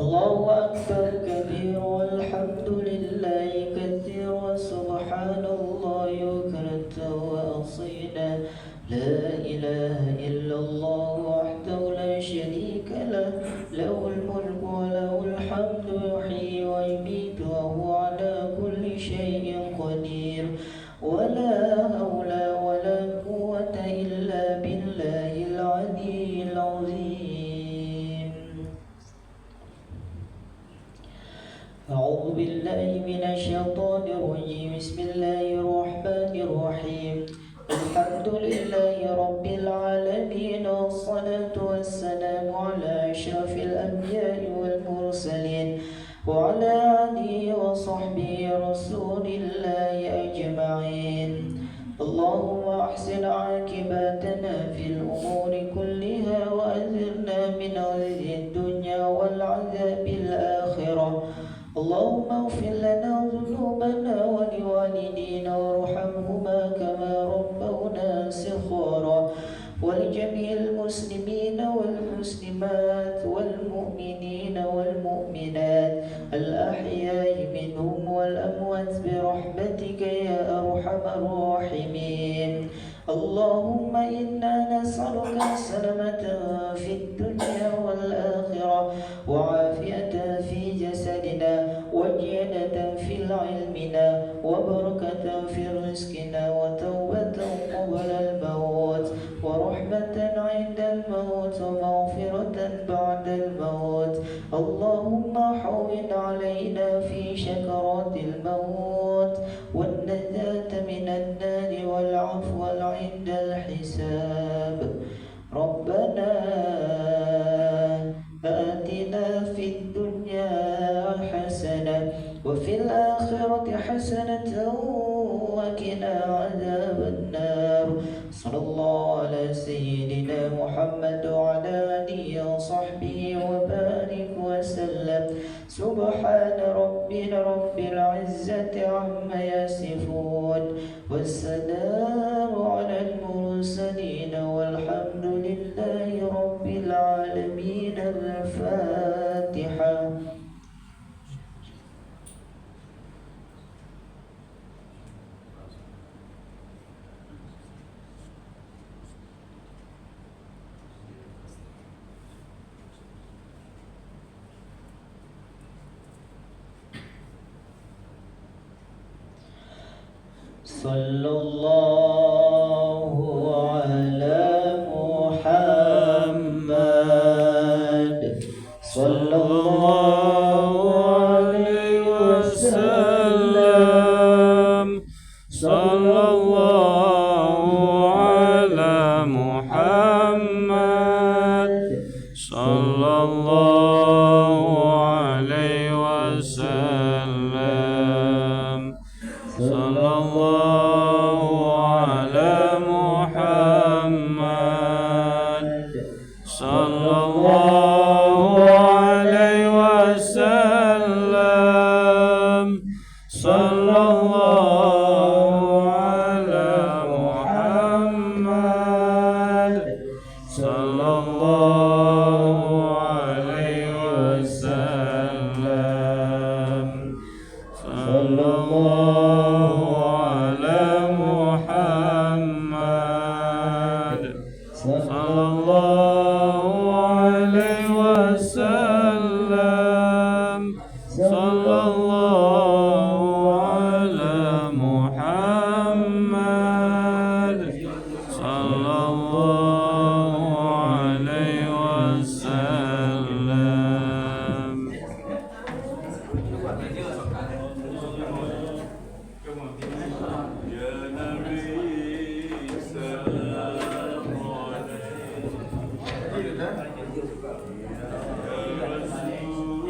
الله أكبر كبير والحمد لله كثيرا سبحان الله بكرة وأصيلا لا إله إلا الله وحده لا شريك له له الملك وله الحمد يحيي ويميت وهو على كل شيء قدير ولا حول ولا قوة إلا بالله العلي العظيم. أعوذ بالله من الشيطان الرجيم بسم الله الرحمن الرحيم الحمد لله رب العالمين والصلاة والسلام على أشرف الأنبياء والمرسلين وعلى آله وصحبه رسول الله أجمعين. اللهم أحسن عاقبتنا في الأمور كلها وأجرنا من خزي الدنيا والعذاب الآخرة. اللهم اغفر لنا ذنوبنا ولوالدينا وارحمهما كما ربونا صغارا ولجميع المسلمين والمسلمات والمؤمنين والمؤمنات الأحياء منهم والأموات برحمتك يا أرحم الراحمين. اللهم إنا نسألك السلامة في الدنيا والآخرة وعافية في جسدنا وجنة في علمنا وبركة في رزقنا وتوبة قبل الموت ورحمة عند الموت ومغفرة بعد الموت. اللهم حوّن علينا في شكرات الموت والنجاة من النار والعفو عند الحساب. ربنا آتنا في الدنيا حسنة وفي الآخرة حسنة وقنا عذاب النار. صلى الله على سيدنا محمد وعلى آله وصحبه وبارك وسلم. سبحان ربنا رب العزة عما يصفون والسلام على المرسلين والحمد لله رب العالمين. الفاتحة. صلى الله على محمد صلى الله عليه وسلم. صلى الله على محمد صلى الله عليه وسلم. صلى الله على محمد صلى الله عليه وسلم. صلى الله على محمد صلى الله عليه وسلم. صلى الله على محمد صلى الله عليه وسلم. صلى الله على محمد صلى الله عليه وسلم. يا نبي سلام عليك يا رسول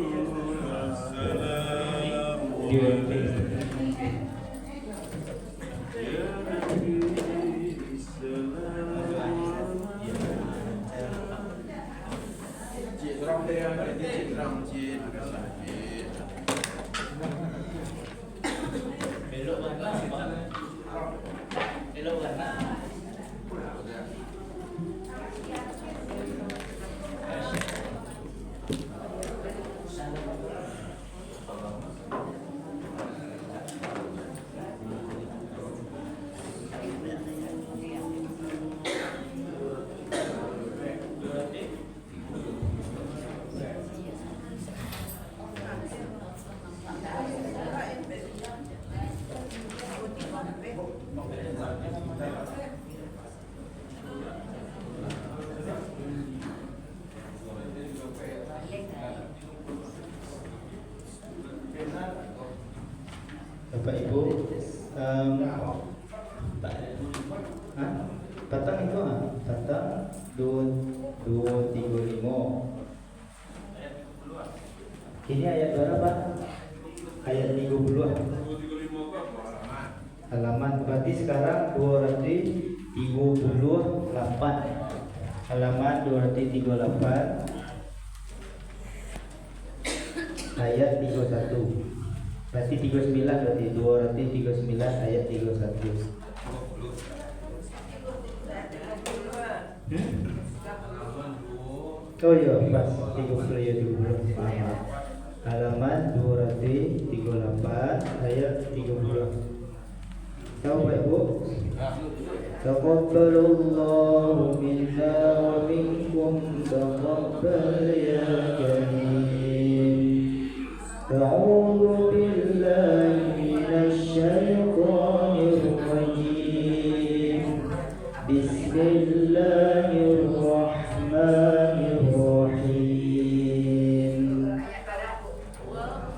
السلام عليك يا نبي Bapak Ibu, batang itu batang 235. Ini ayat berapa? Ayat 30. Halaman berarti sekarang 238. Halaman 238 ayat 31. Berarti 39, berarti 239 ayat 31. Oh iya, pas 30 ya 30. Halaman 238 ayat 30. Tahu Pak Ibu? Taqabbalallahu minna wa minkum taqabbal ya karim. A'udzu billahi minasy syaithanir rajim. Bismillahirrahmanirrahim.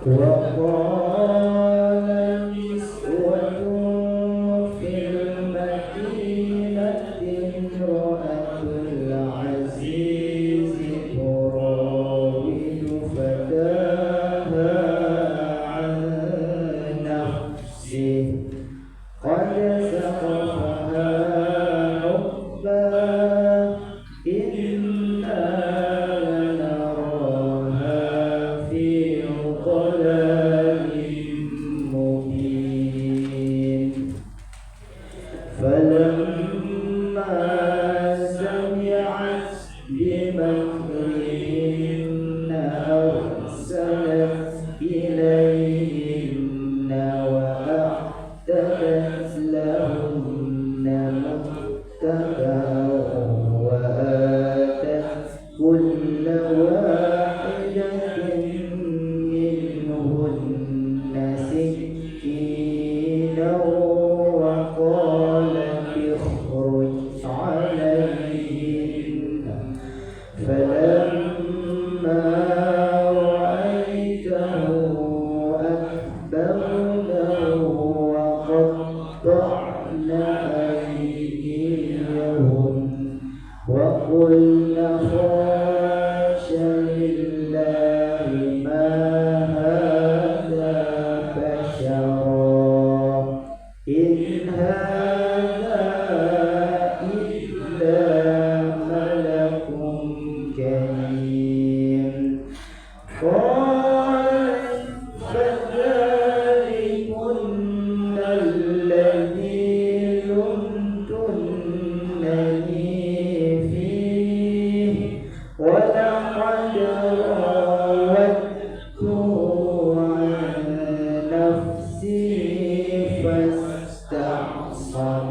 Wa qala niswatun fil madinati imra'atul aziz turawidu fataha an nafsihi qad saqafaha hubba inna lanaraha fi dhalalin mubin. Falamma sami'at bimakrihinna arsalat ilayhinna wa a'tadat lahunna muttaka'an wa atat kulla wahidatin minhunna sikkinan wa qalat ikhruj alayhinna. Falamma ra'aytahu akbarnahu wa qatta'na aydiyahun wa qulna khasha lillahi ma hadha bashara in hadha illa malakun karim. Qalat fadhalikunna alladhi lumtunnani fihi wa laqad rawattuhu an nafsi fasta'sam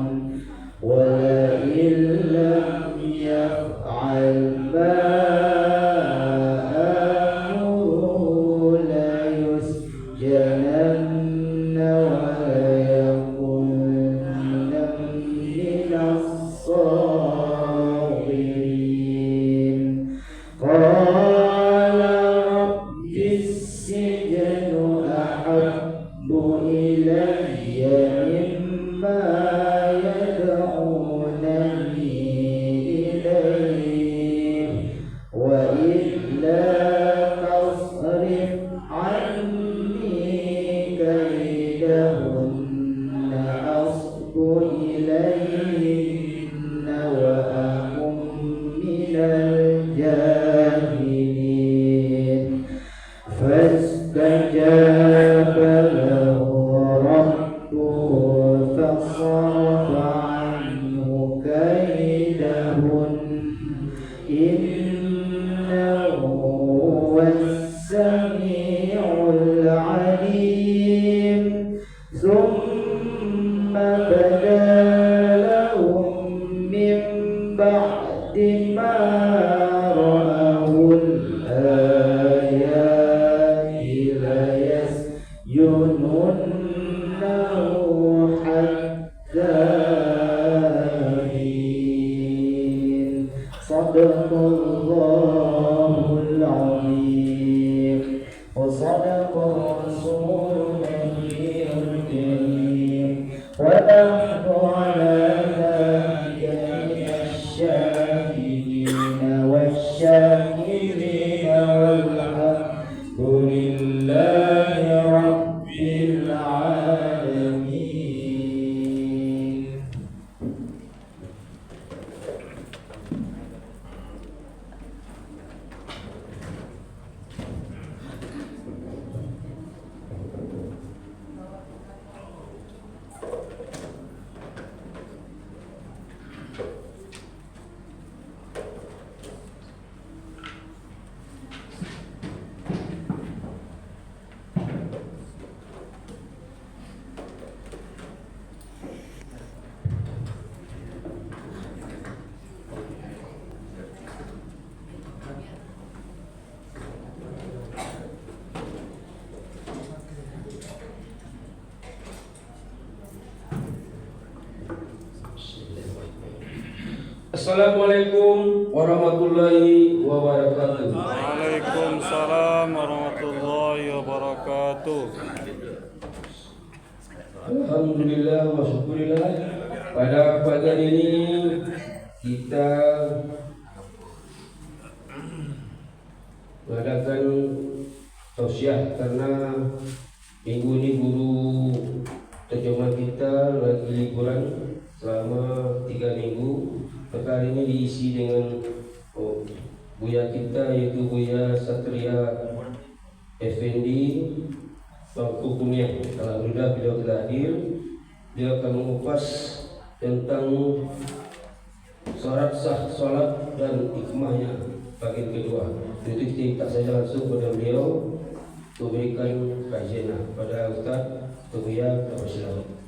wa la illam yaf'al ma amuru la yusjananna wa la yakunna minas sagirin. Qala rabbis sijnu ahabbu ilayya mimma yad'unani ilayhi wa illa tasrif anni kaydahunna asbu ilayhinna wa akum minal jahilin. Fastajaba lahu rabbuhu fasarafa anhu kaydahun innahu was-sami'ul 'alim. Thumma bada lahum min ba'di ma ra'awul ayati la yasjununnahu hatta Assalamualaikum warahmatullahi wabarakatuh. Waalaikumsalam warahmatullahi wabarakatuh. Alhamdulillah wa syukurillah. Pada pagi hari ini kita mengadakan tausiah karena minggu ini guru terjemah kita lagi liburan selama 3 minggu. Maka hari ini diisi dengan Buya kita yaitu Buya Satria Effendi Bangku Kunyah. Alhamdulillah beliau telah hadir. Dia akan mengupas tentang syarat sah salat dan hikmahnya bagian kedua. Jadi kita saja langsung kepada beliau memberikan kajian pada Ustaz Buya Tersilakan.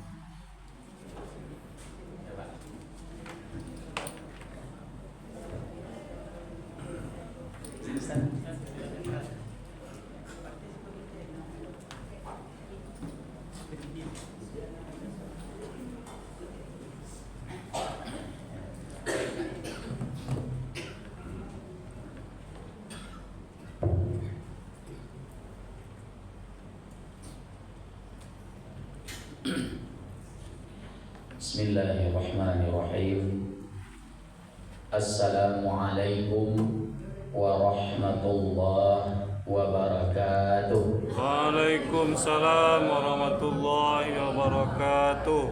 Bismillahirrahmanirrahim. Assalamualaikum warahmatullahi wabarakatuh. Waalaikumsalam warahmatullahi wabarakatuh.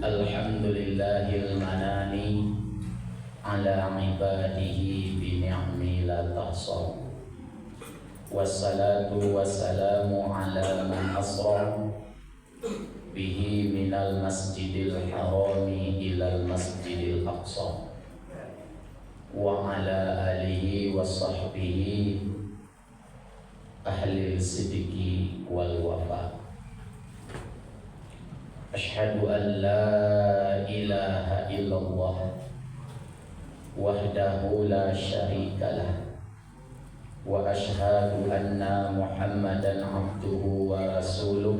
Alhamdulillahil manani ala ibadihi bi ni'mi la tahsar. Wassalatu wassalamu ala man asra bihi minal masjidil harami ilal masjidil aqsa wa ala alihi wa sahbihi ahli sidiki wal wafa. Ashhadu an la ilaha illallah wahdahu la syarikalah wa ashhadu anna muhammadan abduhu wa rasuluh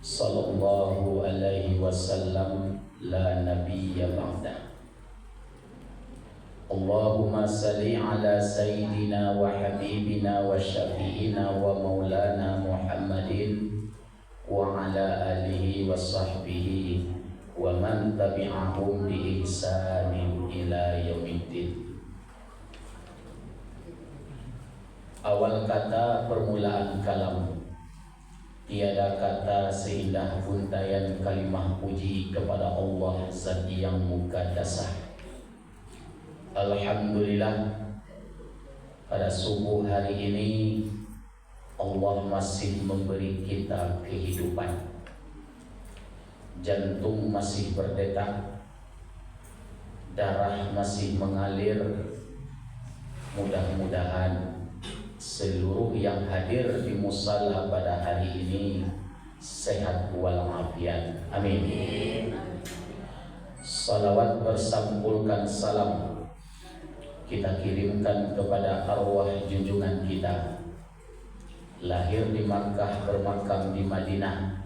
sallallahu alaihi wasallam la nabiyya ba'dah. Allahumma salli ala sayyidina wa habibina wa syafi'ina wa maulana Muhammadin wa ala alihi wa sahbihi wa man tabi'ahum bi ihsanin ila yaumiddin. Awal kata permulaan kalam. Tiada kata seindah untayan kalimah puji kepada Allah Zat yang muqaddasah. Alhamdulillah, pada subuh hari ini Allah masih memberi kita kehidupan. Jantung masih berdetak, darah masih mengalir. Mudah-mudahan seluruh yang hadir di musala pada hari ini sehat walafiat. Amin. Salawat bersampulkan salam kita kirimkan kepada arwah junjungan kita, lahir di Makkah bermakam di Madinah.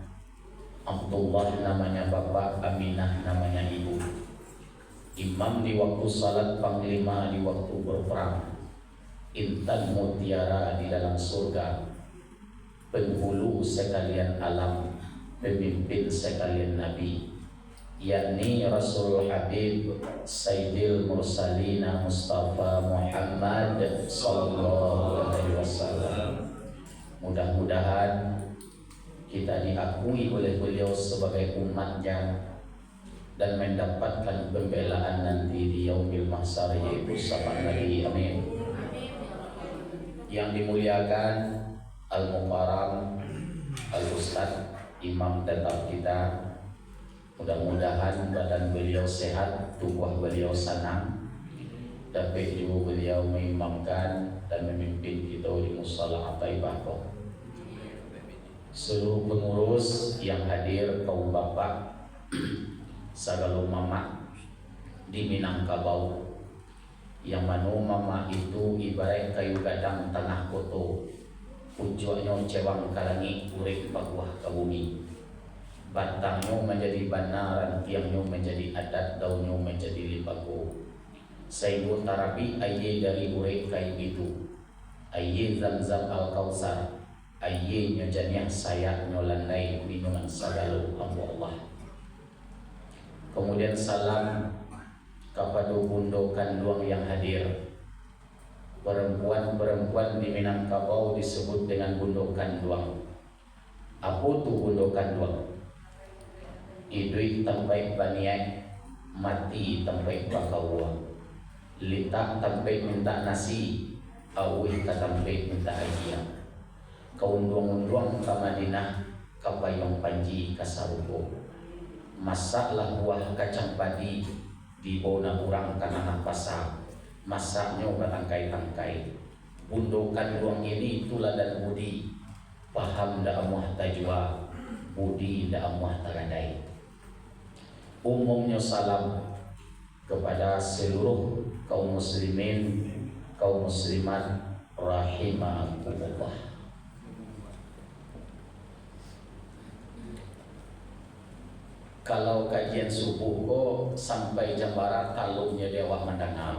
Abdullah namanya bapak, Aminah namanya ibu. Imam di waktu salat, panglima di waktu berperang. Intan mutiara di dalam surga, penghulu sekalian alam, pemimpin sekalian nabi, yakni Rasul Habib Sayyidil Mursalina Mustafa Muhammad sallallahu alaihi wasallam. Mudah-mudahan kita diakui oleh beliau sebagai umatnya dan mendapatkan pembelaan nanti di yaumil mahsyar, yaitu syafaat Nabi. Amin. Yang dimuliakan Al-Mukarram Al-Ustaz Imam tetap kita, mudah-mudahan badan beliau sehat, tubuh beliau senang, dapat juga beliau mengimamkan dan memimpin kita di musala Taibah. Seluruh pengurus yang hadir, kaum bapak, segala mama di Minangkabau, yang mana mama itu ibarat kayu gadang tanah koto, pucuknya cewang kalangi, urip baguah ke bumi, batangnya menjadi bana, rantiangnya menjadi adat, daunnya menjadi lipago. Saibu tarabi ayye dari urek kayu itu, ayye Zamzam al-Kausar, ayye nyojanya saya nyolandai minuman sagalo hamba Allah. Kemudian salam kepada bundo kanduang yang hadir. Perempuan-perempuan di Minangkabau disebut dengan bundo kanduang. Apa tu bundo kanduang? Idui tempai baniai, mati tempai bakawang. Litak tempai minta nasi, awih ka tempai minta ayam. Kaunduang-unduang ka Madinah, kapayong panji kasarupo. Masaklah buah kacang padi, dibawa orang karena pasar. Masaknya bertangkai-tangkai. Bundokan ruang ini tuladan budi. Paham dak amuah tajwa, budi dak amuah tarandai. Umumnya salam kepada seluruh kaum muslimin, kaum muslimat rahimakumullah. Kalau kajian subuh kok sampai jam barat talungnya dewa mendengar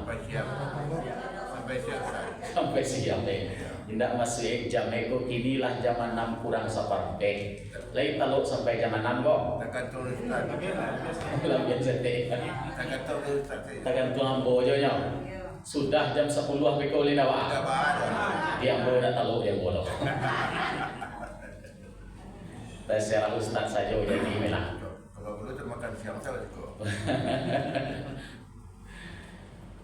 sampai siang deh. Tidak masuk jam eko inilah jam 6 kurang seperempat. Lain taluk sampai jam 6 kok. Lebih sedih. Takkan tuang bojonya. Sudah jam 10 beko lina wa. Dia ambo dah taluk yang bodoh. Terserah ustaz saja jadi melah. Kalau perlu termakan siang saya juga.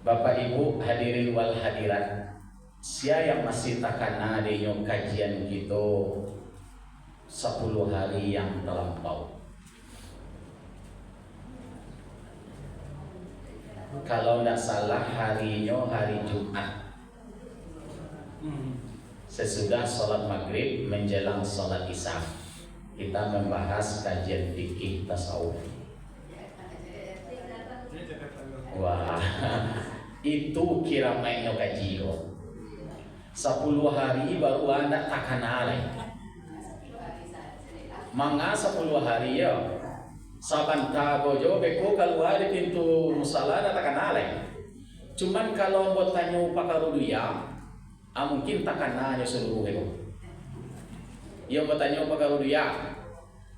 Bapak Ibu hadirin wal hadirat, sia yang masih takana adanya kajian kita 10 hari yang terlampau. Kalau tidak salah harinya hari Jumat. Sesudah sholat maghrib menjelang sholat isya, kita membahas kajian fikih tasawuf. Wah, itu kira mainnya kaji yo. 10 hari baru anda takkan alai. Manga 10 hari ya. Saban tagojo beko keluar di pintu musala takkan alai. Cuman kalau buat tanya pakarudia, mungkin takkan nanya seluruh beko. Ia bertanya apa dia?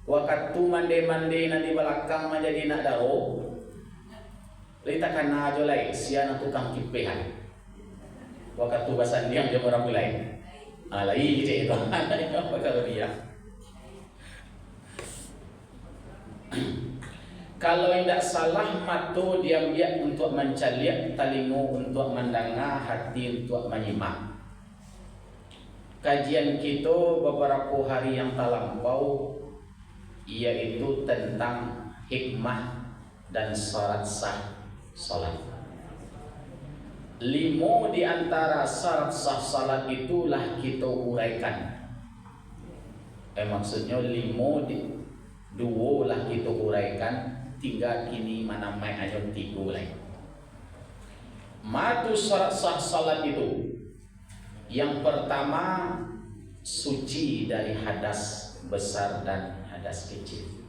Waktu mande-mande nanti belakang menjadi nak daro. Lita kana aja lai sia na tukang kipehan. Waktu basan dia orang mulai. Alai gitu itu. Apa dia? Kalau tidak salah mata diam-diam untuk mencaliak, telinga untuk mendengar, hati untuk menyimak. Kajian kita beberapa hari yang terlampau yaitu tentang hikmah dan syarat sah salat. 5 di antara syarat sah salat itulah kita uraikan. Maksudnya 5 lah kita uraikan, tinggal kini mana mai aja 3 lagi. Matu syarat sah salat itu. Yang pertama, suci dari hadas besar dan hadas kecil.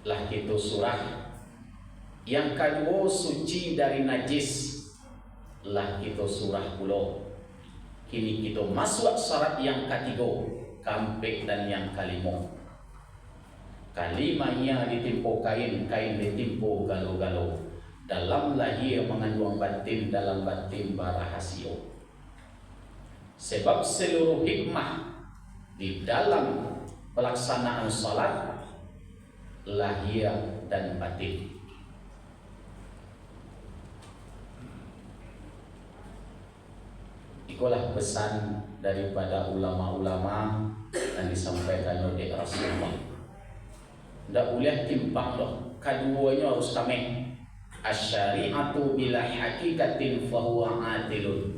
Lah itu surah. Yang kedua, suci dari najis. Lah itu surah pulau. Kini kita masuk syarat yang ketiga, kampek dan yang kelima. Kalimanya ditimpa kain, kain ditimpa galau-galau. Dalam lahir mengandung batin, dalam batin barahasia. Sebab seluruh hikmah di dalam pelaksanaan salat lahir dan batin. Itulah pesan daripada ulama-ulama yang disampaikan oleh Rasulullah. Tidak boleh timpang loh. Keduanya harus kami. Asyari'atu bila hakikatin fahuwa atilun.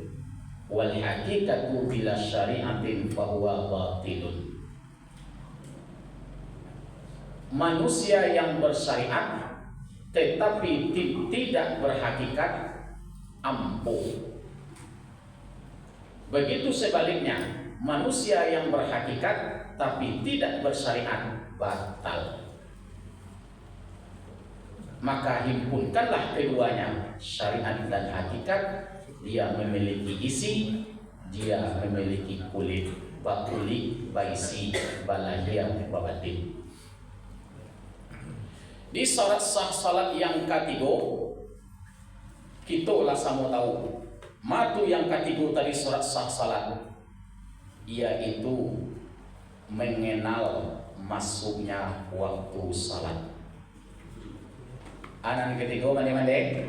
Wal hakikatu bila syari'atin fahuwa batilun. Manusia yang bersyariat tetapi tidak berhakikat ampuh. Begitu sebaliknya, manusia yang berhakikat tapi tidak bersyariat batal. maka himpunkanlah keduanya, syariat dan hakikat. Dia memiliki isi, dia memiliki kulit, bakuli, baisi, balahiyah, babatin. Di syarat sah salat yang ketiga, kita lah sama tahu matu yang ketiga tadi syarat sah salat, yaitu mengenal masuknya waktu salat. Anan ketiga mandi-mandi?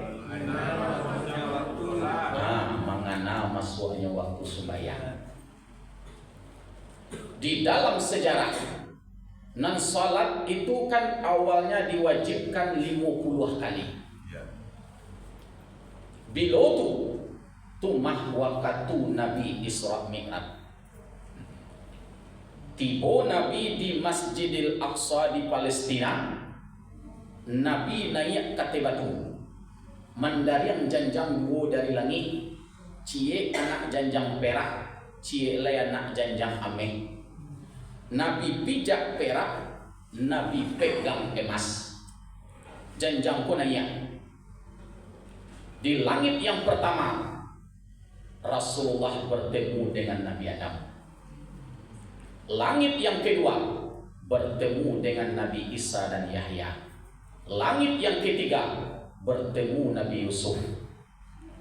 Mengenal masuknya waktu sembahyang. Di dalam sejarah, nan salat itu kan awalnya diwajibkan 50 kali. Bila tu mah waktu Nabi Isra Mi'raj. Tiba Nabi di Masjidil Aqsa di Palestina, Nabi naik ke batu, mandariang janjang dua dari langit, cie anak janjang perak, cie lay anak janjang ameh. Nabi pijak perak, Nabi pegang emas, janjang pun naik. Di langit yang pertama, Rasulullah bertemu dengan Nabi Adam. Langit yang kedua bertemu dengan Nabi Isa dan Yahya. Langit yang ketiga bertemu Nabi Yusuf.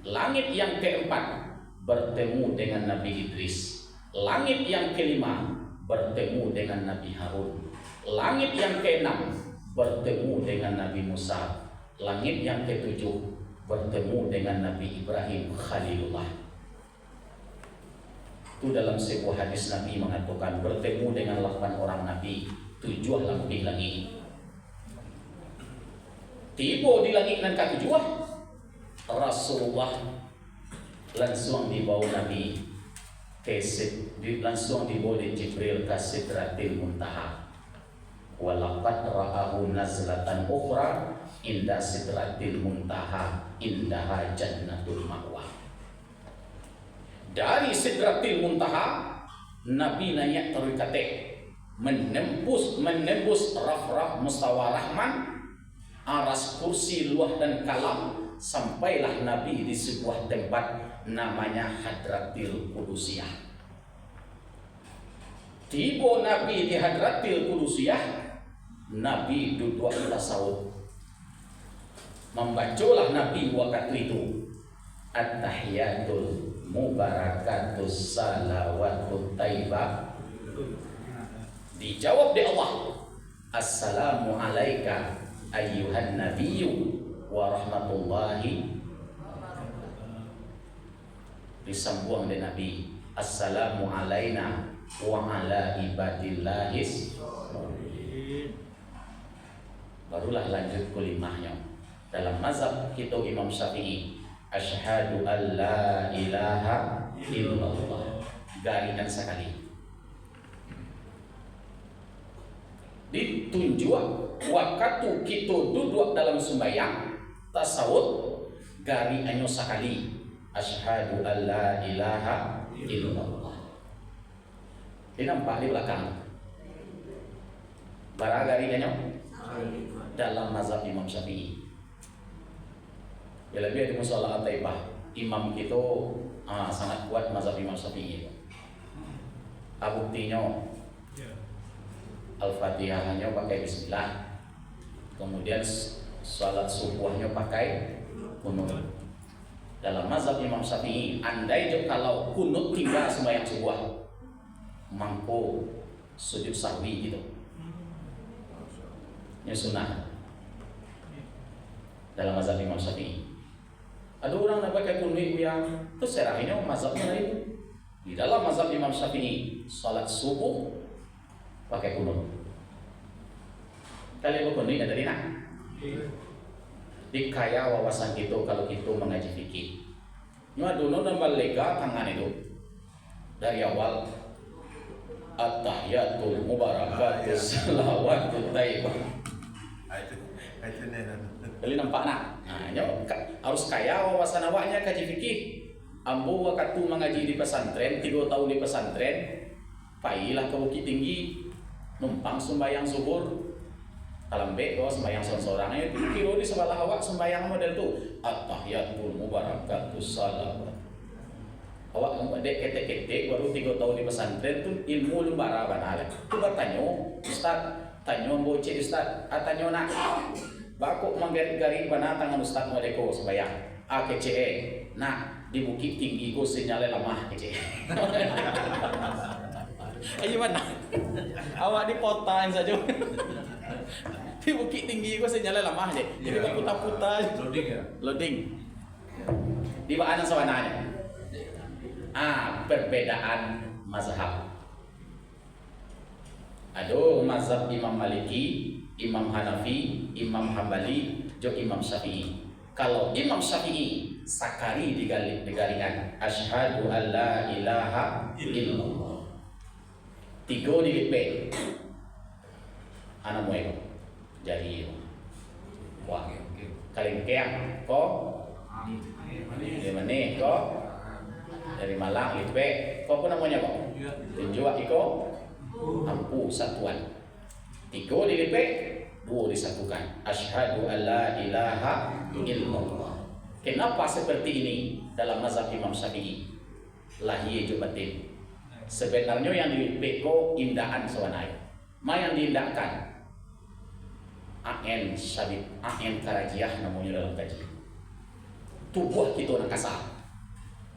Langit yang keempat bertemu dengan Nabi Idris. Langit yang kelima bertemu dengan Nabi Harun. Langit yang keenam bertemu dengan Nabi Musa. Langit yang ketujuh bertemu dengan Nabi Ibrahim Khalilullah. Itu dalam sebuah hadis Nabi mengatakan bertemu dengan 8 orang Nabi, 7 lebih lagi. Tiba di langit dan ke-7, Rasulullah langsung dibawa Nabi langsung dibawa di Jibril ke Sidratil Muntaha. Walaqad ra'ahu nazlatan ukhra inda Sidratil Muntaha indaha jannatul ma'wa. Dari Sidratil Muntaha, Nabi naik terikate menembus raf-raf mustawa rahman, aras kursi luah dan kalam, sampailah Nabi di sebuah tempat namanya Hadratil Qudusiyah. Tiba Nabi di Hadratil Qudusiyah, Nabi duduk tasawuf. Membacalah Nabi waktu itu At-tahiyatul mubarakatus salawatut taibah. Dijawab di Allah, Assalamu alaika ayyuhan nabiyyu wa rahmatullahi. Disambung dengan Nabi, Assalamu alaina wa ala ibadillahis. Barulah lanjut kulimahnya. Dalam mazhab kita Imam Syafi'i, asyhadu an la ilaha illallah, garingan sekali. Ditunjuk waktu kita duduk dalam sembahyang tasawuf, garingannya sekali, asyhadu an la ilaha illallah. Nampak di belakang bara garingannya dalam mazhab Imam Syafi'i. Ya lebih di musola Taibah, imam kita sangat kuat mazhab Imam Syafi'i. Buktinya Al-Fatihahnya pakai bismillah, kemudian salat subuhnya pakai kunut. Dalam mazhab Imam Syafi'i, andai kalau kunut tinggal sembahyang subuh, mampu sujud sahwi gitu. Ini sunnah dalam mazhab Imam Syafi'i. Ada orang yang pakai kunut yang terserah, ini mazhabnya lain. Di dalam mazhab Imam Syafi'i, salat subuh pakai kunut. Kalian kunut dari mana? Dikaya wawasan kita kalau kita mengaji fikih. Nggak dulu nambah lega tangan itu dari awal at-tahiyatul mubarakatus salawatut taibah. Kali nampak nak? Harus kaya wawasan awaknya kaji fikih. Ambo waktu mengaji di pesantren, 3 tahun di pesantren, pailah ke Bukit Tinggi, numpang sembahyang zuhur. Kalambe ko sembayang sorang itu kilo di sebelah awak sembayang model tu at-tahiyatul mubarakatus salam. Awak dek ketek-ketek baru 3 tahun di pesantren tu ilmu lumbara banal. Tu bertanya, Ustaz, tanya bocah Ustaz, tanya nak. Bakok manggari-gari bana tangan Ustaz modeko sembayang. KCE, nak di Bukit Tinggi ko sinyalnya lemah KCE. Ayo mana? Awak di potain saja. Di Bukit Tinggi ko sinyalnya lemah je. Jadi berputar-putar. Loading ya? Loading. Di mana sawananya? Perbedaan mazhab. Aduh, mazhab Imam Maliki, Imam Hanafi, Imam Hambali, jo Imam Syafi'i. Kalau Imam Syafi'i sakari digalingan asyhadu an la ilaha illallah. 3 dilipat. Ana moe jadi wah kalengkeang ko dari mana ko dari Malang lipe ko pun namanya ko tunjuk iko ampu satuan 3 dilipat 2 disatukan asyhadu an la ilaha illallah. Kenapa seperti ini dalam mazhab Imam Syafi'i? Lahir jo batin. Sebenarnya yang dipeko indahan sawanai. Ma yang diindahkan aen syabit, aen karajiah namanya dalam kaji. Tubuh kita nak kasar.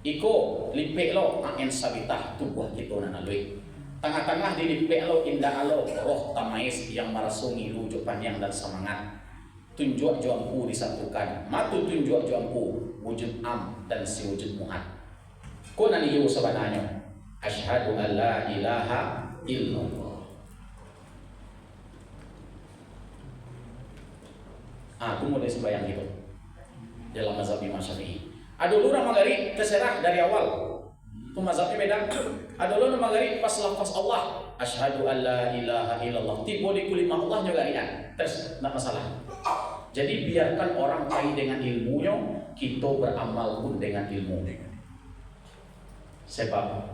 Iko lipek lo aen sabitah tubuh kita nak nalui. Tengah-tengah dilipek lo indah lo roh tamais yang marasungi lujuk panjang dan semangat. Tunjuk juampu disatukan, matu tunjuk juampu wujud am dan si wujud muhat. Ko naniyo sebenarnya asyhadu an la ilaha illallah. Aku mulai sembahyang gitu dalam mazhab Imam Syafi'i. Ada orang magari terserah dari awal. Itu mazhabnya beda. Ada orang magari pas lafaz Allah asyhadu an la ilaha illallah. Tiba di kulimah Allah juga rian. Terus enggak masalah. Jadi biarkan orang kaya dengan ilmunya, kita beramal pun dengan ilmu. Sebab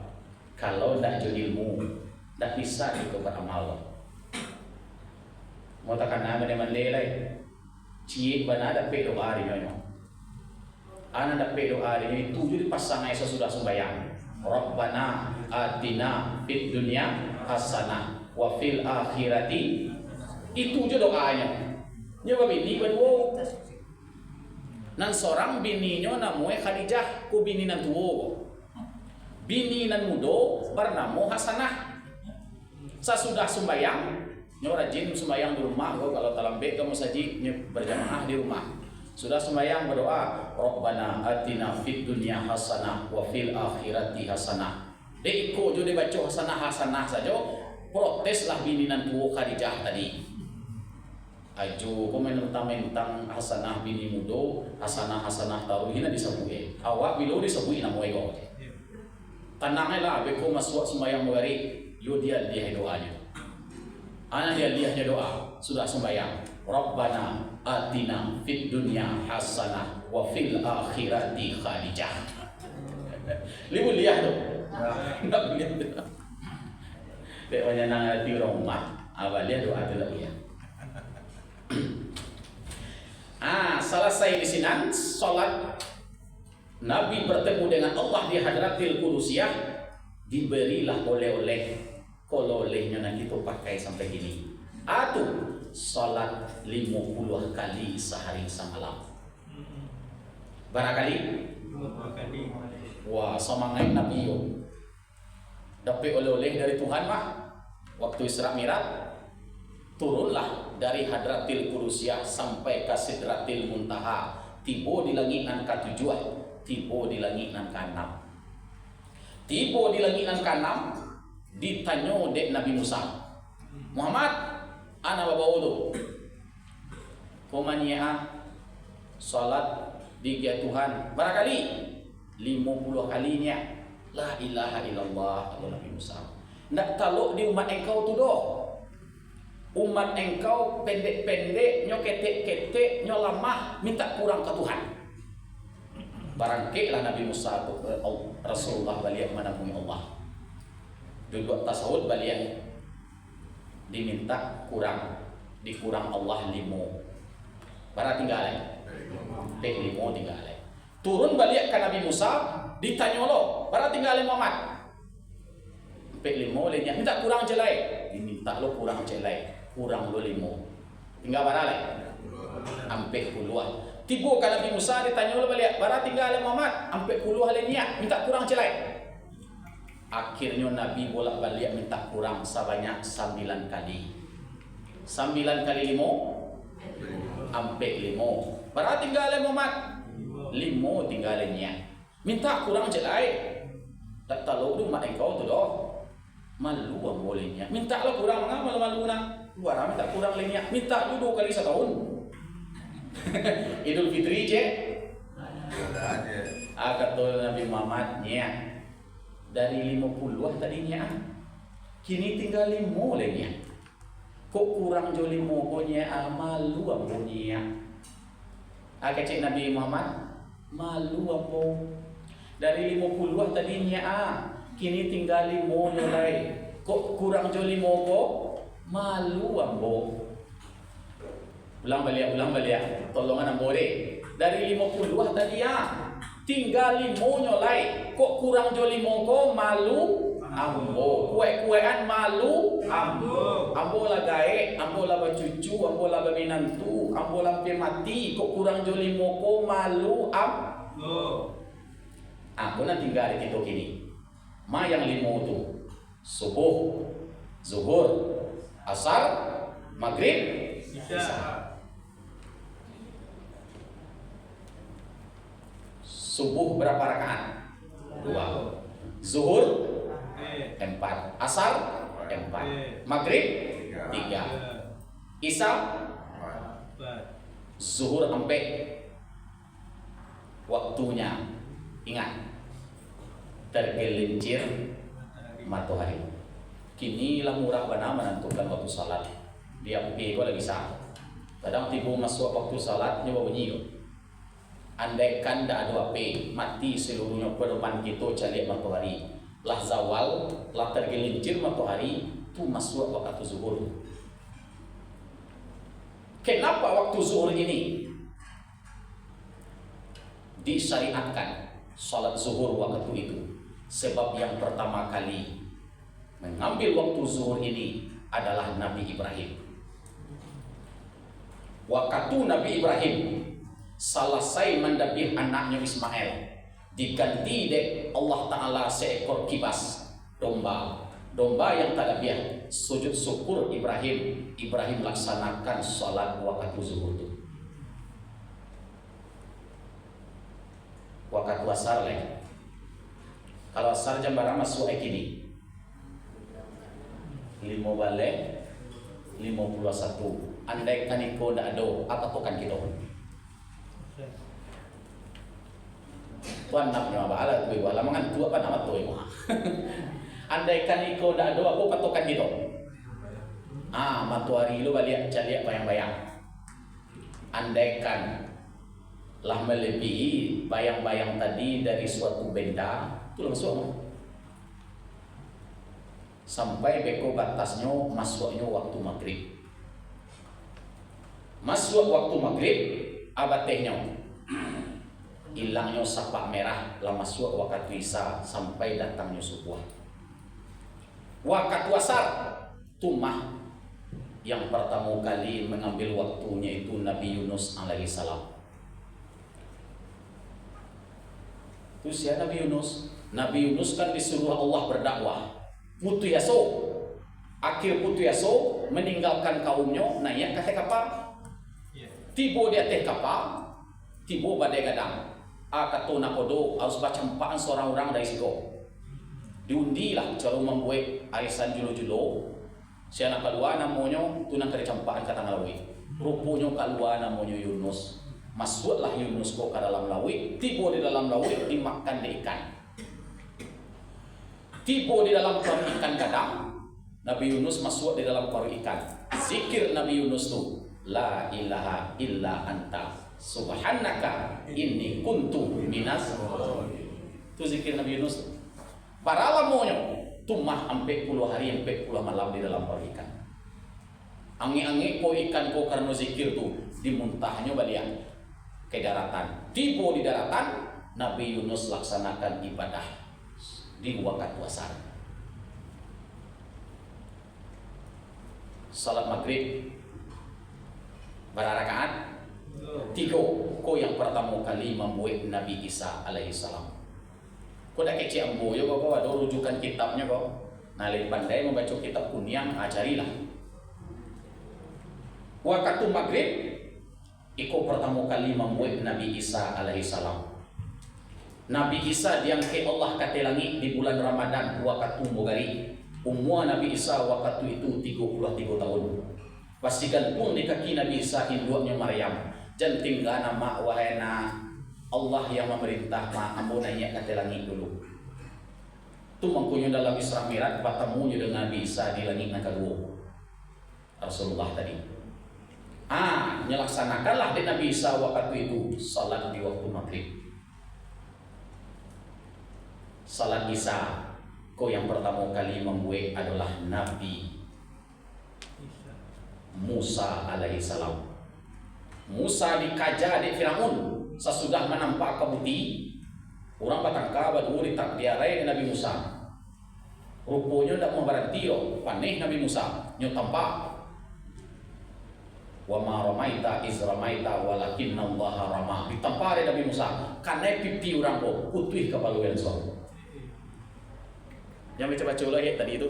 kalau tidak ada ilmu, tidak bisa kita beramal. Mau takkan nama dengan lelai, cik bana dapat doa hari ini. Anak dapat doa hari ini 7 dipasang sesudah sembahyang. Rabbana atina fid dunya hasanah wa fil akhirati. Itu je doanya. Nyoba bini berdua. Nan seorang bininya namanya Khadijah, ku bini nan tua. Bini nan muda bernama Hasanah. Sesudah sembahyang, nyo rajin sembahyang di rumah. Kalau talambek kamu saji berjamaah di rumah. Sudah sembahyang berdoa, Rabbana atina fid dunya hasanah wa fil akhirati hasanah. Iko jo dibaca hasanah saja. Proteslah bini nan tua Khadijah tadi. Aju komen mentang hasanah bini mudo, hasanah taruhina disebui. Awak bilo disebui nama ego. Tenangnya lah, beko masuk sembahyang magari, yo dia doanya. Anak dia doa, sudah sembahyang. Rabbana atina fid dunya hasanah wa fil akhirati Khadijah. Libu lihat tu. Enggak begitu. Pokoknya nang di rumah, awal dia doa tu lagi ya. Selesai di sini salat Nabi bertemu dengan Allah di Hadratil Qudusiyah, diberilah oleh-oleh. Kalau olehnya nanti kita pakai sampai gini. Salat 50 kali sehari semalam. Barangkali wah semangat Nabi yo. Dapat oleh-oleh dari Tuhan mah. Waktu Isra Mi'raj turunlah dari Hadratil Qudusiyah sampai ke Sidratil Muntaha, tiba di langit nan ke-7, tiba di langit nan ke-6. Tiba di langit nan ke-6, ditanya dek Nabi Musa, Muhammad, ana bawa wudu. Komanya salat di dia Tuhan barangkali 50 kalinya la ilaha illallah kata Nabi Musa. Ndak kalau di umat engkau tu doh. Umat engkau pendek-pendek, nyo ketek-ketek, nyo lamah, minta kurang ke Tuhan. Barangkali lah Nabi Musa Rasulullah beliau menemui Allah. Duduk tasawuf beliau diminta kurang dikurang Allah 5. Bara tinggal pek 5 tinggal. Turun balik ke Nabi Musa, ditanya lo, bara tinggal Muhammad. Pek 5 lenya, minta kurang jelai. Diminta lo kurang jelai, kurang lo 5. Tinggal bara le. Ampe puluhan. Tiba ke Nabi Musa, ditanya lo balik, bara tinggal Muhammad, ampe puluhan lenya, minta kurang jelai. Akhirnya Nabi bolak-balik minta kurang sebanyak 9 kali. 9 kali 5 ampe 5. Bara tinggal Muhammad 5 tinggalnya. Minta kurang jelai. Tak tahu tu mak engkau tu doh. Malu ang bolehnya. Minta lo kurang mengapa malu na? Luar minta kurang lainnya. Minta dulu 2 kali setahun. Idul Fitri je. Kata Nabi Muhammadnya dari 50 tadinya, kini tinggal 5 lainnya. Kok kurang jo 5 konya, malu ampunya. Kecek Nabi Muhammad, malu ampo. Dari 50 tadinya, kini tinggal 5 nilai. Kok kurang jo 5 kok, malu ampo. Ulang balik, tolongan ambo deh. Dari 50 tadi tinggal 5 nyolai. Kok kurang jo 5 ko, malu ambo. Kue-kuean malu ambo. Ambo lah gae, ambo lah cucu, ambo lah minantu, ambo lah mati. Kok kurang jo 5 ko, malu ambo. Aku nak tinggal di kita kini. Ma yang 5 tu subuh, zuhur, asar, maghrib, isya. Subuh berapa rakaat? 2. Zuhur 4. Asar 4. Maghrib 3. Isya zuhur sampai waktunya. Ingat, tergelincir matahari. Kini lah murah benar menentukan waktu salat. Dia pergi lagi sah. Kadang tiba masuk waktu salat nyoba bunyi. Andaikan tak ada apa, mati seluruhnya depan kita cari matahari. Lah zawal, lah tergelincir matahari, tu masuk waktu zuhur. Kenapa waktu zuhur ini disyariatkan salat zuhur waktu itu? Sebab yang pertama kali mengambil waktu zuhur ini adalah Nabi Ibrahim. Waktu Nabi Ibrahim selesai mendabih anaknya Ismail, diganti dek Allah Ta'ala seekor kibas domba yang tak dabih. Sujud syukur Ibrahim laksanakan salat waktu zuhur itu. Waktu asar lagi. Kalau asar jam berapa masuk kini? 5 balik 51. Andai kan iko ndak ada, apa tokan kita? Tuan nak nyawa ala tu, wala mangan tu apa nama tu? Andai kan iko ndak ada, apa patokan kita? Matahari lu balik cari bayang-bayang. Andai kan lah melebihi bayang-bayang tadi dari suatu benda, tu langsung sampai beko batasnya masuknya waktu maghrib. Masuk waktu maghrib, abatehnya hilangnya sapak merah, lah masuk waktu isya sampai datangnya subuh. Waktu asar, tumah yang pertama kali mengambil waktunya itu Nabi Yunus alaihissalam. Itu siapa Nabi Yunus? Nabi Yunus kan disuruh Allah berdakwah. Putu Yaso, akhir Putu Yaso meninggalkan kaumnya, naik ke kapal. Tiba dia teh kapal, tiba badai gadang. Kata nak kodo harus baca empaan seorang orang dari situ. Diundilah cara membuat arisan julo-julo. Siapa nak keluar namanya, tu nak kerja empaan kata ngalawi. Rupanya keluar namanya Yunus. Masuklah Yunus ke dalam laut, tiba di dalam laut dimakan di ikan. Tiba di dalam perahu ikan gadang, Nabi Yunus masuk di dalam perahu ikan. Zikir Nabi Yunus tu, la ilaha illa anta subhanaka inni kuntu minas. Itu zikir Nabi Yunus. Para lamonyo tumah sampai 10 hari sampai 10 malam di dalam perahu ikan. Angi-angi ko ikan ko karena zikir tu dimuntahnya balian ke daratan. Tiba di daratan, Nabi Yunus laksanakan ibadah di waktu puasa. Salat maghrib berapa rakaat? 3. Ko yang pertama kali membuat Nabi Isa alaihissalam. Ko dah kecil ambo yo kok ada rujukan kitabnya kok. Nah, lebih pandai membaca kitab kunyang acarilah. Waktu maghrib iko pertama kali membuat Nabi Isa alaihissalam. Nabi Isa diangkat Allah ke langit di bulan Ramadan waktu mogari. Umur Nabi Isa waktu itu 33 tahun. Pastikan pun di kaki Nabi Isa induknya Maryam. Jangan tinggal nama wahana Allah yang memerintah ma ambo nanya ke langit dulu. Tu mangkunya dalam Isra Mi'raj bertemunya dengan Nabi Isa di langit yang kedua. Rasulullah tadi. Nyelaksanakanlah di Nabi Isa waktu itu salat di waktu maghrib. Salat Isa, ko yang pertama kali membuat adalah Nabi Musa alaihissalam. Musa dikaja di Firaun sesudah menampak kebuti. Orang patangka badu ditakdiarai Nabi Musa. Rupanya tidak memberhenti paneh Nabi Musa nyo tampak. Wa ma ramaita iz ramaita walakinna Allah rama. Ditampak Nabi Musa karena pipi orang ko putih kepaluan so. Yang baca-baca ulah tadi itu.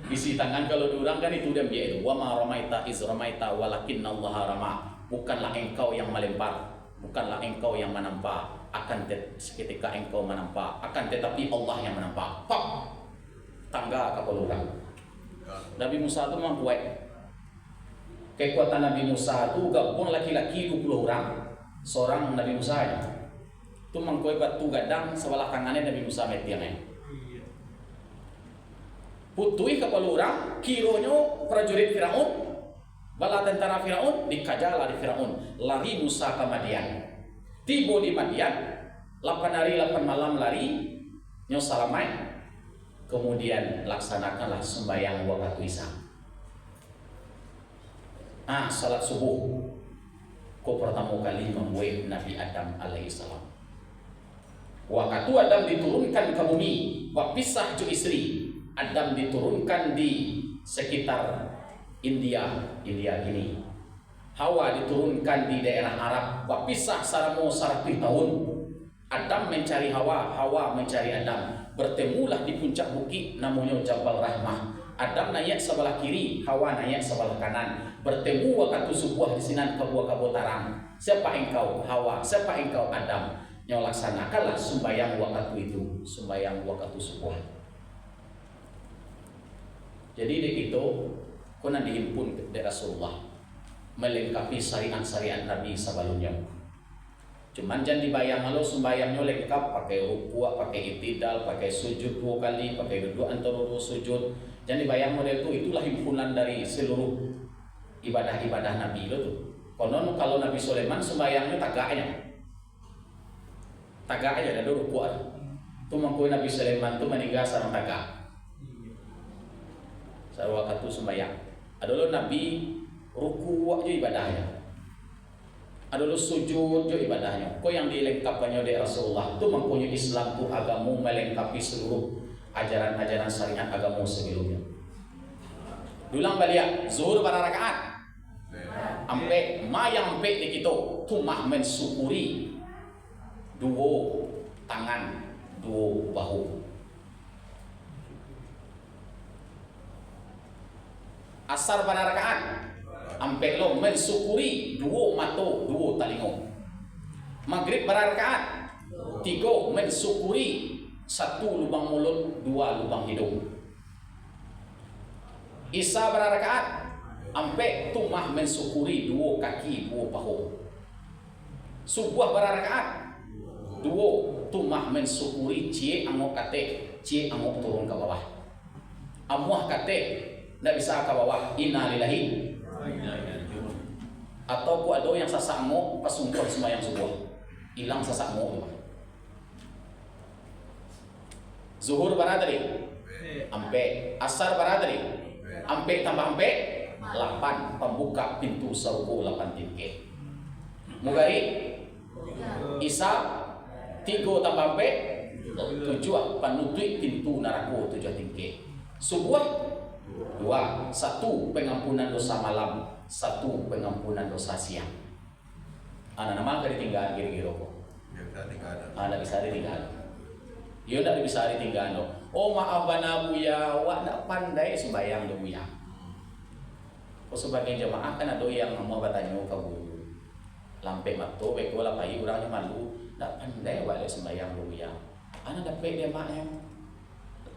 Isi tangan kalau diurang kan itu dia itu. Wa ma ramaita iz ramaita walakinna Allah rama. Bukanlah engkau yang melempar, bukanlah engkau yang menampak, seketika engkau menampak, akan tetapi Allah yang menampak. Pop, tangga kapal orang. Nabi Musa itu memang kuat. Kekuatan Nabi Musa itu gabung laki-laki 20 orang, seorang Nabi Musa ya. Itu mengkuat batu gadang sebelah tangannya Nabi Musa metiangnya. Putui kapal orang, kironya prajurit Firaun. Bala tentara Firaun dikajalah di Firaun, lari Musa ke Madian. Tiba di Madian, 8 hari 8 malam lari, nyo salamai. Kemudian laksanakanlah sembahyang waktu Isya. Salat subuh. Ko pertama kali membuat Nabi Adam alaihissalam. Waktu Adam diturunkan ke bumi, wapisah ju istri. Adam diturunkan di sekitar India gini. Hawa diturunkan di daerah Arab. Wapisah saramo 100 tahun. Adam mencari Hawa, Hawa mencari Adam. Bertemulah di puncak bukit namanya Jabal Rahmah. Adam naik sebelah kiri, Hawa naik sebelah kanan. Bertemu waktu sebuah di sinan kabua tarang. Siapa engkau? Hawa. Siapa engkau? Adam. Yang laksanakanlah sembahyang waktu itu, sembahyang waktu sebuah. Jadi di itu kuna dihimpun dari Rasulullah melengkapi syariat-syariat Nabi sebelumnya. Cuman jangan dibayang kalau sembahyangnya lengkap pakai rukuk, pakai itidal, pakai sujud 2 kali, pakai duduk antara 2 sujud. Jangan dibayang model itu, itulah himpunan dari seluruh ibadah-ibadah Nabi itu tuh. Konon kalau Nabi Sulaiman sembahyangnya tagaknya ada rukuk. Itu mengkui Nabi Sulaiman itu meninggal sareng tagak. Waktu sembahyang. Adalah Nabi ruku aja ibadahnya. Adalah sujud aja ibadahnya. Kau yang dilengkapannya dari Rasulullah itu mempunyai Islam itu agama melengkapi seluruh ajaran-ajaran syariat agama sebelumnya. Dulang balik zuhur pada rakaat. Ampe yang ampe di kita tumah mensyukuri 2 tangan 2 bahu. Asar pada rakaat ampe lo mensyukuri 2 mata 2 talingo. Maghrib pada rakaat 3 mensyukuri 1 lubang mulut 2 lubang hidung. Isya pada rakaat ampe tumah mensyukuri 2 kaki 2 bahu. Subuh pada rakaat 2 tumah mensyukuri cie angok kate, cie angok turun ke bawah. Amuah kate tidak bisa ke bawah, inna lillahi. Atau ku ada yang sasakmu pasungkor sembahyang subuh, hilang sasakmu. Zuhur pada tadi, ampe asar pada tadi, ampe tambah ampe 8 pembuka pintu surga 8 tingkih. Mugari Isa 3 tambah B 7 penutup pintu neraka 7 tingkih. Subuh 2 1 pengampunan dosa malam, 1 pengampunan dosa siang. Anak nama kan ditinggal kira-kira kok. Ya kita tinggal ada. Anak bisa ditinggal. Yo ndak bisa ditinggal. Oh maaf bana buya, wak ndak pandai sembayang do buya. Oh sebagai jemaah kan ada yang mau bertanya ke guru. Lampe mato beko la pai urangnya malu, ndak pandai wak lek sembayang do buya. Anak dapat dia maknya.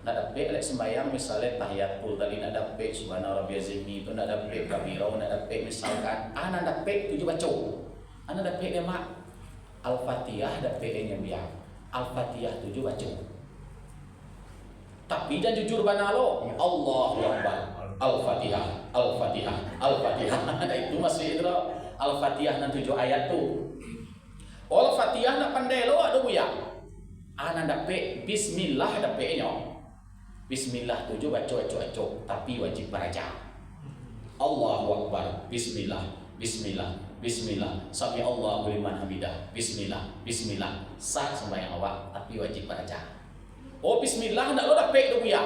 Ndak dapat lek sembayang misalnya tahiyatul tadi ndak dapat subhana rabbiyal azim itu ndak dapat kabira, ndak dapat misalkan anak dapat 7 baca. Anak dapat dia mak Al-Fatihah dapat nya biar. Al-Fatihah 7 baca. Tapi jangan jujur bana lo. Allahu Akbar. Al-Fatihah, Al-Fatihah, Al-Fatihah. Nah itu masih itu Al-Fatihah nan 7 ayat tu. Al-Fatihah nak pandai lo ada buya. Anak dapat bismillah dapat nya. Bismillah 7 baca, tapi wajib baca. Allahu Akbar. Bismillah, bismillah, bismillah. Sami Allahu liman hamidah. Bismillah, bismillah. Sah sembahyang awak, tapi wajib baca. Oh bismillah ndak lo dapat tu buya.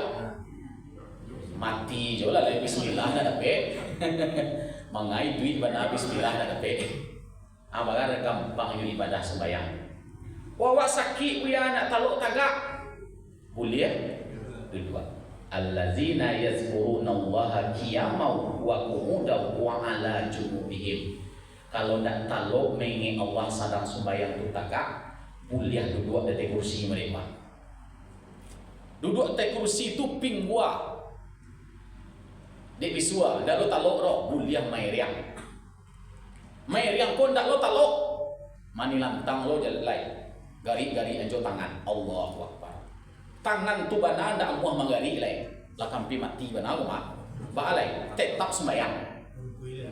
Mati je lah bismillah ndak dapat. Mangai duit bana bismillah ndak dapat. Abaran gampang yo ibadah sembahyang. Wah sakit buya nak taluk tagak. Boleh kedua. Allazina yazkuruna Allaha qiyaman wa qu'udan wa 'ala junubihim. Kalau ndak taluk mengi Allah sadang sembahyang tu tagak, boleh duduk di kursi mereka. Duduk di kursi tu ping gua. Dek bisua, ndak lo taluk roh, boleh mai riang. Mai riang pun ndak lo taluk. Mani lantang lo jalan lain. Gari-gari anjo tangan. Allahu Akbar. Tangan tu bana ndak muah mangari lain. Lah kampi mati bana ko mak. Ba lain, tetap sembahyang.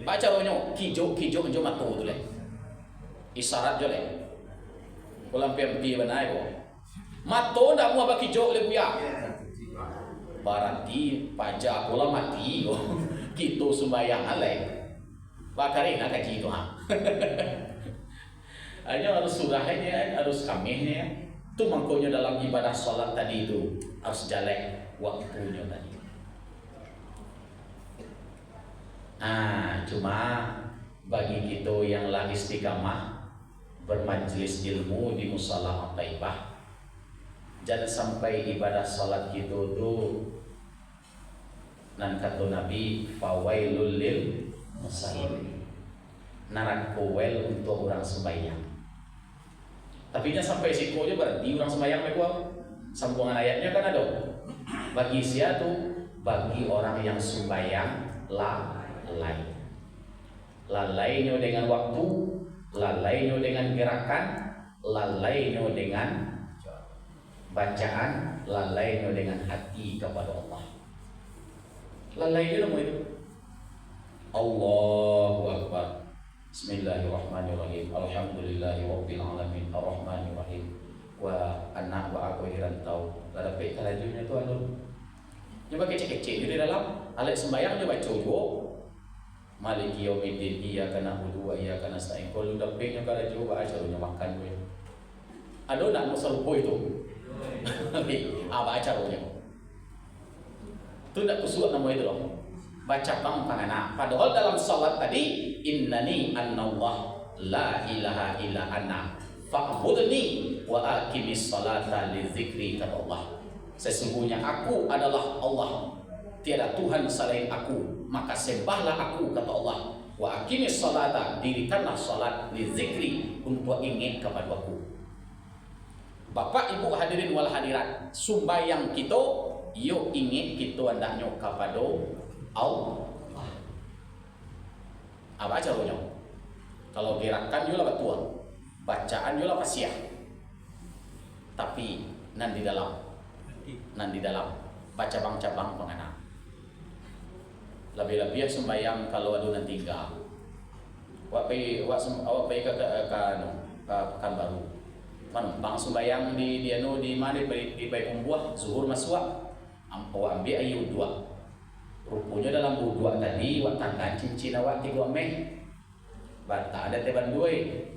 Baca ronyo, kijo anjo mato tu lain. Isyarat jo lain. Ko lampi bana ko. Mato ndak muah ba kijo le buya. Berarti pajak pula mati ko. Kita sembahyang lain. Bakari nak kaji tu ha. Hanya harus surahnya, harus kamihnya. Itu makanya dalam ibadah salat tadi itu harus jalek waktunya tadi. Cuma bagi kita yang lagi istiqamah bermajlis ilmu di musala Taibah, jangan sampai ibadah salat kita tu nan kata Nabi fawailul lil musallin, neraka wel untuk orang sembahyang. Tapi nya sampai siku aja berarti orang sembahyang mereka. Sambungan ayatnya kan ada. Bagi sia tu bagi orang yang sembahyang lalai. Lalainya dengan waktu, lalainya dengan gerakan, lalainya dengan bacaan, lalainya dengan hati kepada Allah. Lalai dia nama itu. Allahu Akbar. Bismillahirrahmanirrahim. Alhamdulillahirabbil alamin arrahmanirrahim. Wa anak wa aku hirantau. Ada pek talajunya tu anu. Coba kecek-kecek di dalam alat sembahyang dia baca juga. Maliki yaumiddin iyyaka na'budu wa iyyaka nasta'in. Kalau udah peknya kada juga acaranya makan gue. Ada nak serupa itu. Apa acaranya? Tu nak kusuat nama itu loh. Baca bang panana. Padahal dalam salat tadi innani annallah la ilaha illa anna fa'budni wa aqimis salata li dzikri kata Allah. Sesungguhnya aku adalah Allah, tiada Tuhan selain aku, maka sembahlah aku kata Allah. Wa aqimis salata, dirikanlah salat li dzikri untuk ingat kepada aku. Bapak Ibu hadirin wal hadirat, sumbayang kita yuk ingat kita hendaknya kepada Allah. Apa caranya? Kalau gerakan juga betul, bacaan juga pasti. Tapi nan di dalam baca cabang pengenal. Lebih-lebih sembahyang kalau ada nanti tinggal. Awak pergi ke Pekanbaru. Bang sembahyang di mana di baik umbuah zuhur masuk. Awak ambil ayu 2. Rupanya dalam budua tadi wak tangkan cincin awak 3 meh. Bata ada teban duit.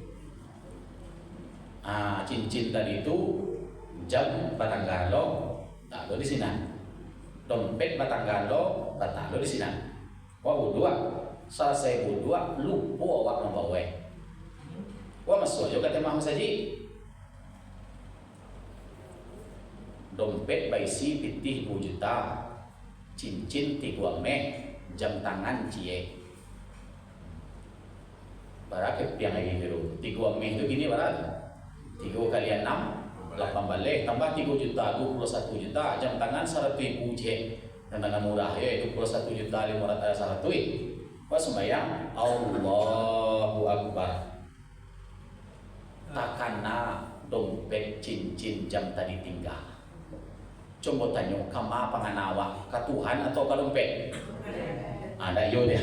Cincin tadi itu jam batang galo tak ada di sini. Dompet batang galo tak ada di sini. Wah budua, selesai budua lupa awak membawa. Wah masuk juga kata Mahmud Saji. Dompet baisi pitih 2 juta, cincin 3 meh, jam tangan cie. Barak yang lagi dulu 3 meh itu gini barat 3 kali 6 8 balik tambah 3 juta 21 juta jam tangan 100.000 cie. Jam tangan murah ya 21 juta 500 pas sembahyang Allahu Akbar. Takana dompet cincin jam tadi tinggal. Coba tanya kama panganawa ke Tuhan atau ke dompet? Ada yo dia.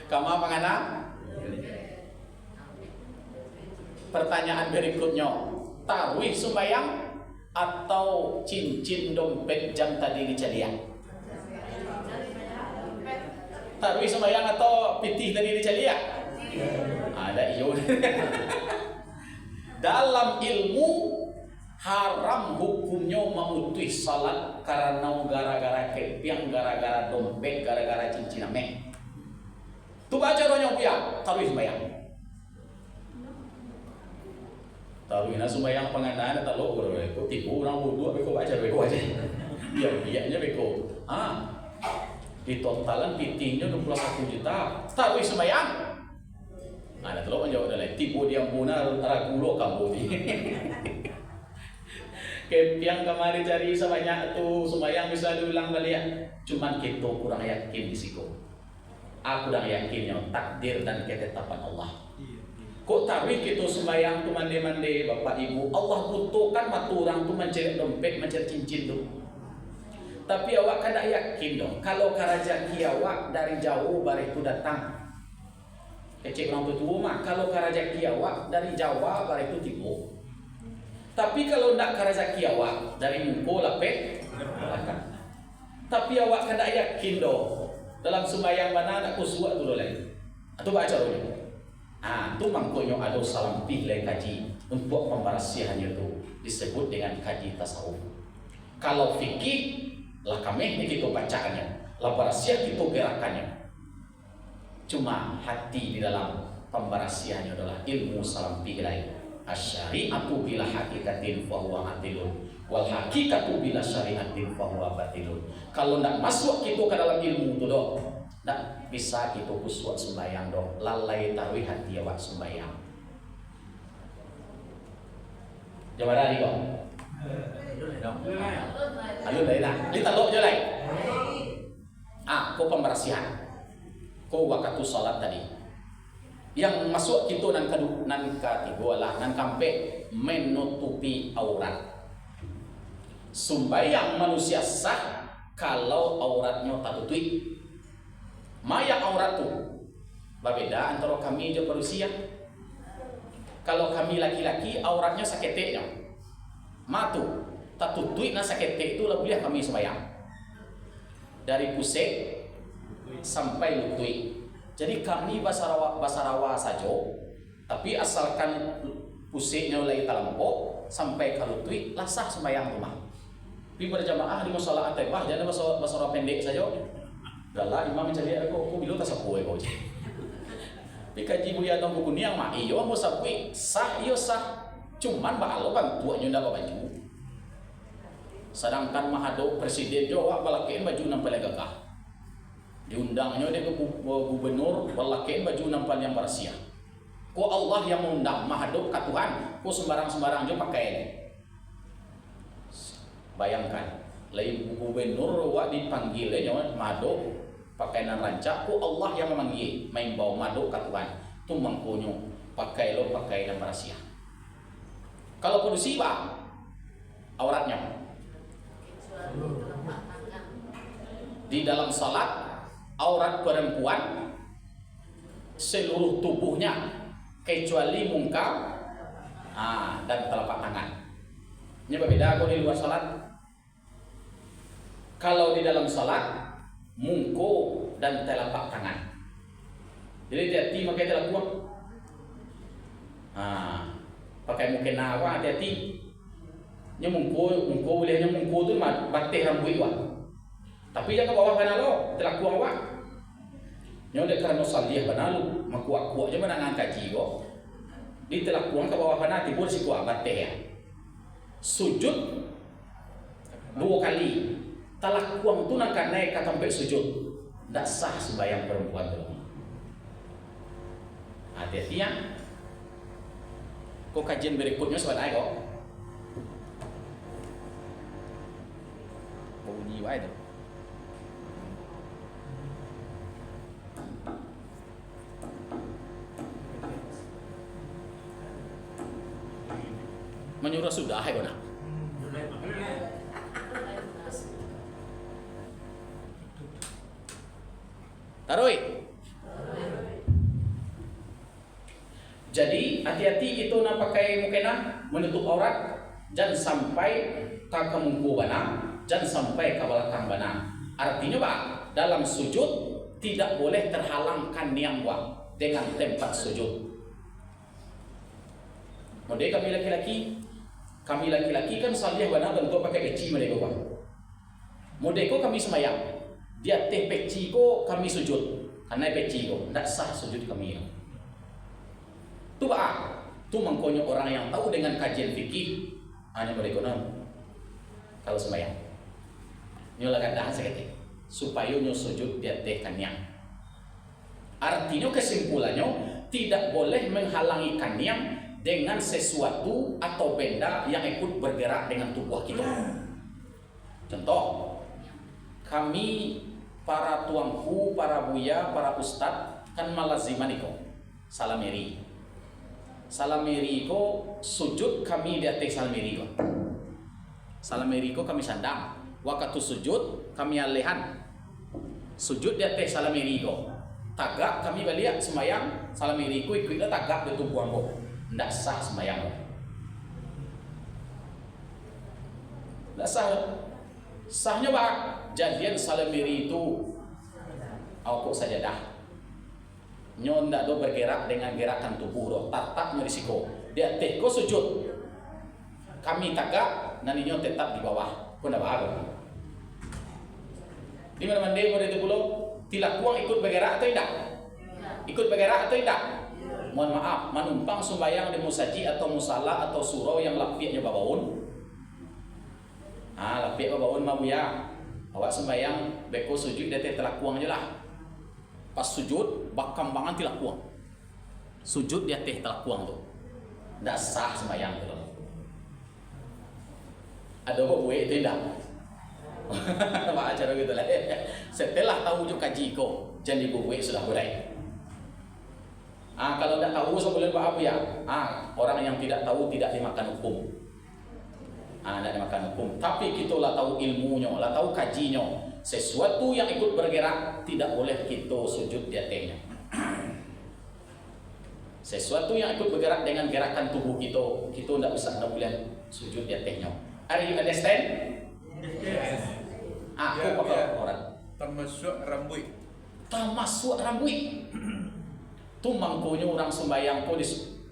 Kama pangana? Pertanyaan berikutnya, tarawih sembahyang atau cincin dompet jam tadi dicalian? Tarawih sembahyang atau pitih tadi dicalian? Ada iyo. Dalam ilmu haram hukumnya memutus salat karena gara-gara kepiang, gara-gara dompet, gara-gara cincin ameh. Tu baca doanya buya, tarawih sembahyang. Tarawih na sembahyang pengandahan tak lo beko tipu orang wudu beko baca beko aja. Biar-biarnya beko. Di totalan pitingnya 21 juta. Tarawih sembahyang. Ada telur menjawab dah tipu dia puna ragulo kamu ni. Kepiang kemari cari sebanyak tu sembahyang bisa diulang balik. Cuman kita kurang yakin di situ. Aku dah yakinnya takdir dan ketetapan Allah. Kok tarawih kita sembahyang tu mandi-mandi Bapak Ibu, Allah butuhkan maturang tu mencari dompet, mencari cincin tu. Tapi awak kada yakin dong. Kalau karajaki awak dari jauh baru itu datang. Kecik orang tua mah kalau karajaki awak dari Jawa baru itu tipu. Tapi kalau ndak karajaki awak dari Mungko lapek belakang. Tapi awak kada yakin dong. Dalam sembahyang mana nak kusuat dulu lagi. Atau baca dulu. Tu mangkonyo ada salam pilih kaji untuk pembersihannya itu disebut dengan kaji tasawuf. Kalau fikih lah kami itu bacaannya, lah bersiah itu gerakannya. Cuma hati di dalam pembersihannya adalah ilmu salam pilih. Asyari'atu bila hakikatin fahuwa hatilun, wal hakikatu bila syari'atin fahuwa batilun. Kalau ndak masuk itu ke dalam ilmu itu dong, ndak bisa kita kuswat sembahyang dong. Lalai tarawih hati awak sembahyang. Coba dah ni kau. Alun dah ina. Kita lok je lai. Kau pembersihan. Kau waktu salat tadi. Yang masuk kita nan ketiga lah nan kampe menutupi aurat. Sembahyang manusia sah kalau auratnya tak tutup. Maya aurat tu berbeda antara kami je manusia. Kalau kami laki-laki auratnya saketeknya. Matu tak tutup na saketek itu lah boleh kami sembahyang. Dari pusat sampai lutut. Jadi kami basarawa saja. Tapi asalkan pusatnya lagi talampok sampai ke lutut lah sah sembahyang tu mah. Pi berjamaah di musala At-Taibah jangan basarawa pendek saja. Dahlah imam mencari aku bilang tak sapu aku je. Dikaji buya atau buku ni yang mak iyo mau sapu sah iyo sah. Cuman bahalo bantuannya ndak baju. Sedangkan mahado presiden Jawa balakein baju nampal yang gagah. Diundangnya dia ke gubernur balakein baju nampal yang bersiah. Ko Allah yang mengundang mahado ke Tuhan, ko sembarang-sembarang je pakai ini. Bayangkan, lain gubernur wa dipanggil nya mahado pakaian rancak, ko Allah yang memanggil main bawa mahado ke Tuhan. Tu mangkonyo pakai lo pakai yang bersiah. Kalau produksi bang auratnya di dalam salat aurat perempuan seluruh tubuhnya kecuali muka dan telapak tangan. Ini berbeda kalau di luar salat. Kalau di dalam salat, mungko dan telapak tangan. Jadi hati-hati pakai telapak kuang. Pakai mukena apa hati-hati. Nya mungko bolehnya mungko tu batih rambut wak. Tapi jangan bawah kana lo, telapak kuang wak. Nya dek karena salih banalu, makuak-kuak je mana kaji kok. Di telapak kuang ke bawah kana tibur si kuak batih ya. Sujud 2 kali. Talak kuang tu nak naik ke sampai sujud. Tak sah sembahyang perempuan tu. Hati-hati ya. Kau kajian berikutnya sebenarnya kok. Bunyi wae tu. Menyuruh sudah kau nak. Taroi. Jadi hati-hati kita nak pakai mukena menutup aurat, jangan sampai ke kemungku bana, jangan sampai ke belakang bana. Artinya apa? Dalam sujud tidak boleh terhalangkan niang buang dengan tempat sujud. Model kami laki-laki kan salih bana bentuk pakai peci mereka bang. Model kami semayang. Dia teh peci ko kami sujud karena peci ko tidak sah sujud kami. Tu tu mengkonyok orang yang tahu dengan kajian fikih hanya mereka kalau sembahyang. Nyola kata sakit supaya nyo sujud dia teh kanyang. Artinya kesimpulannya tidak boleh menghalangi kanyang dengan sesuatu atau benda yang ikut bergerak dengan tubuh kita. Contoh, kami para tuanku, para buya, para ustad kan malaziman iko salamiri. Salamiri iko sujud kami di atas salamiri iko. Salamiri iko kami sandang. Waktu sujud kami alehan. Sujud di atas salamiri iko. Tagak kami balik semayang salamiri iko ikut tagak di tubuh ambo. Ndak sah semayang. Ndak sah. Sahnya pak, jadian salamiri itu aku saja dah. Nyon ndak do bergerak dengan gerakan tubuh do, tatapnya risiko. Dia teko sujud. Kami tagak, nanti nyon tetap di bawah. Kau ndak bahagia. Di mana mandi pada itu pulau, tilak kuang ikut bergerak atau tidak? Ikut bergerak atau tidak? Mohon maaf, menumpang sembahyang di musaji atau musala atau surau yang lapiaknya babaun. Lapik babaun mabuya. Awak sembahyang beko sujud dia telak kuang je lah. Pas sujud bakambangan tilak kuang. Sujud dia telak kuang tu. Ndak sah sembahyang tu. Ada kok buat itu tidak? Apa acara gitu lah. Setelah tahu juga kaji ko, jadi buat sudah boleh. Kalau tidak tahu so boleh buat apa ya? Orang yang tidak tahu tidak dimakan hukum. Tidak dimakan hukum. Tapi kita lah tahu ilmunya, lah tahu kajinya. Sesuatu yang ikut bergerak tidak boleh kita sujud di atasnya. Sesuatu yang ikut bergerak dengan gerakan tubuh kita tidak bisa, tidak boleh sujud di atasnya. Are you understand? Yes. Aku pakai orang. Termasuk rambut. Termasuk rambut. Tu mangkonya orang sembahyang ko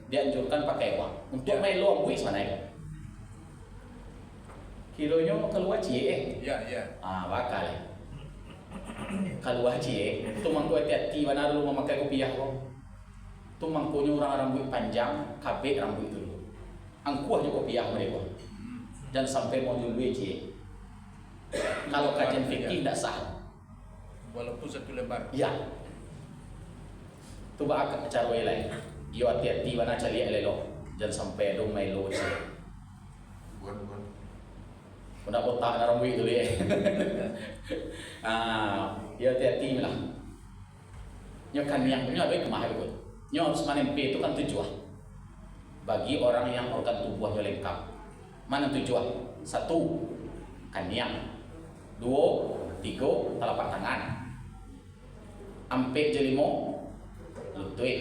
dianjurkan pakai uang. Untuk melo rambut sana. Kilonya keluar cie. Ya. Bakal. Keluar cie. Tu mangko hati-hati mana dulu memakai kopiah ko. Tu mangkonya orang rambut panjang, kabeh rambut itu dulu. Angkuh je kopiah mereka. Jangan sampai mau dulu cie. Kalau kajian fikih tidak sah. Walaupun satu lembar. Ya. Tu bakal cara lain. Yo hati-hati mana cari elok. Jangan sampai dong melo cie. Bukan. Kena botak na rambut dulu ya. Ya hati-hati lah. Nyo kan yang punya baik kemah betul. Nyo harus menempe itu kan tujuan. Bagi orang yang organ tubuhnya lengkap. Mana tujuan? 1, kaniang. 2, 3, telapak tangan. 4 je 5, lutut.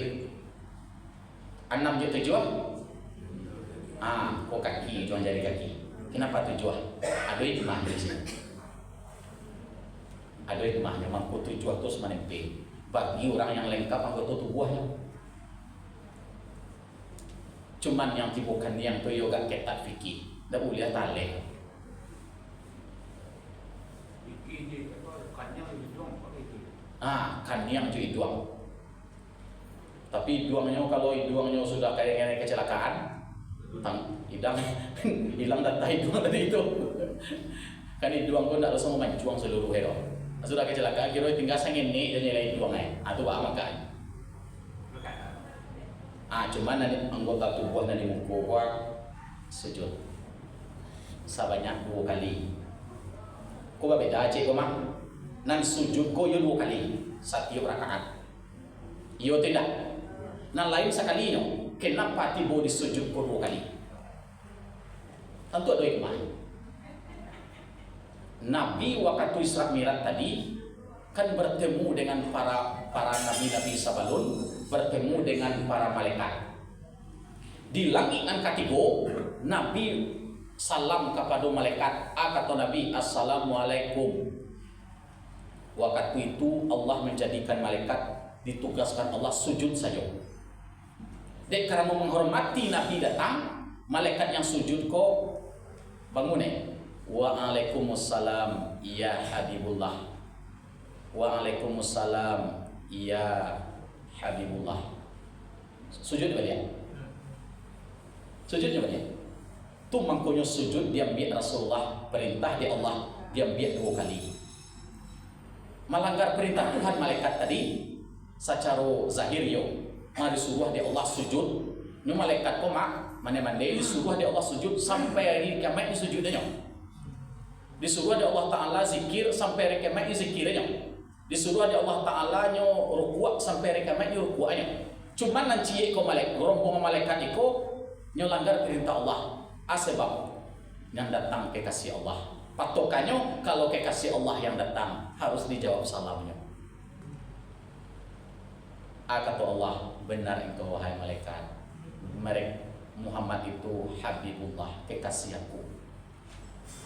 6 je 7. Kok kaki, tuan jari kaki. Kenapa tujuan? Ada hikmah di sini. Ada hikmahnya mangko tujuan terus menempe. Bagi orang yang lengkap anggota tubuhnya. Cuman yang tibukan yang tu yoga ketat fikih. Dah boleh taleh. Kan yang jadi duang. Tapi duangnya kalau duangnya sudah kayak kecelakaan, hilang data duang tadi itu. Kan duang pun tak langsung mencuang seluruh hero. Sudah kecelakaan kira tinggal sangin ni dan nilai duangnya. Itu apa makan? Cuman nanti anggota tubuh nanti mengkuat sujud sebanyak 2 kali. Kau beda cik kau mak. Nan sujud kau yo 2 kali setiap rakaat. Yo tidak. Nan lain sekali yo. Kenapa tiba disujud kau 2 kali? Tentu ada hikmah. Nabi waktu Isra Mi'raj tadi kan bertemu dengan para nabi-nabi sabalun, bertemu dengan para malaikat. Di langit an katigo, Nabi salam kepada malaikat, kata Nabi, Assalamualaikum. Waktu itu Allah menjadikan malaikat, ditugaskan Allah sujud saja. Dek karena menghormati Nabi datang, malaikat yang sujud kok bangun Waalaikumsalam ya Habibullah. Waalaikumsalam ya Habibullah. Sujud apa dia? Sujudnya apa dia? Tu mangkonyo sujud dia ambil Rasulullah, perintah dia Allah, dia ambil 2 kali. Melanggar perintah Tuhan malaikat tadi secara zahir yo. Mari suruh dia Allah sujud. Ni malaikat ko mana-mana disuruh dia Allah sujud sampai hari kiamat sujudnya. Disuruh dia Allah Ta'ala zikir sampai hari kiamat zikirnya. Disuruh dia Allah Ta'ala nyo rukuk sampai hari kiamat rukuknya. Cuman nanti ko malaikat rombongan malaikat iko nyo langgar perintah Allah. Sebab yang datang kekasih Allah. Patokannya kalau kekasih Allah yang datang harus dijawab salamnya. Kata Allah, benar engkau wahai malaikat. Mereka Muhammad itu Habibullah, kekasih aku.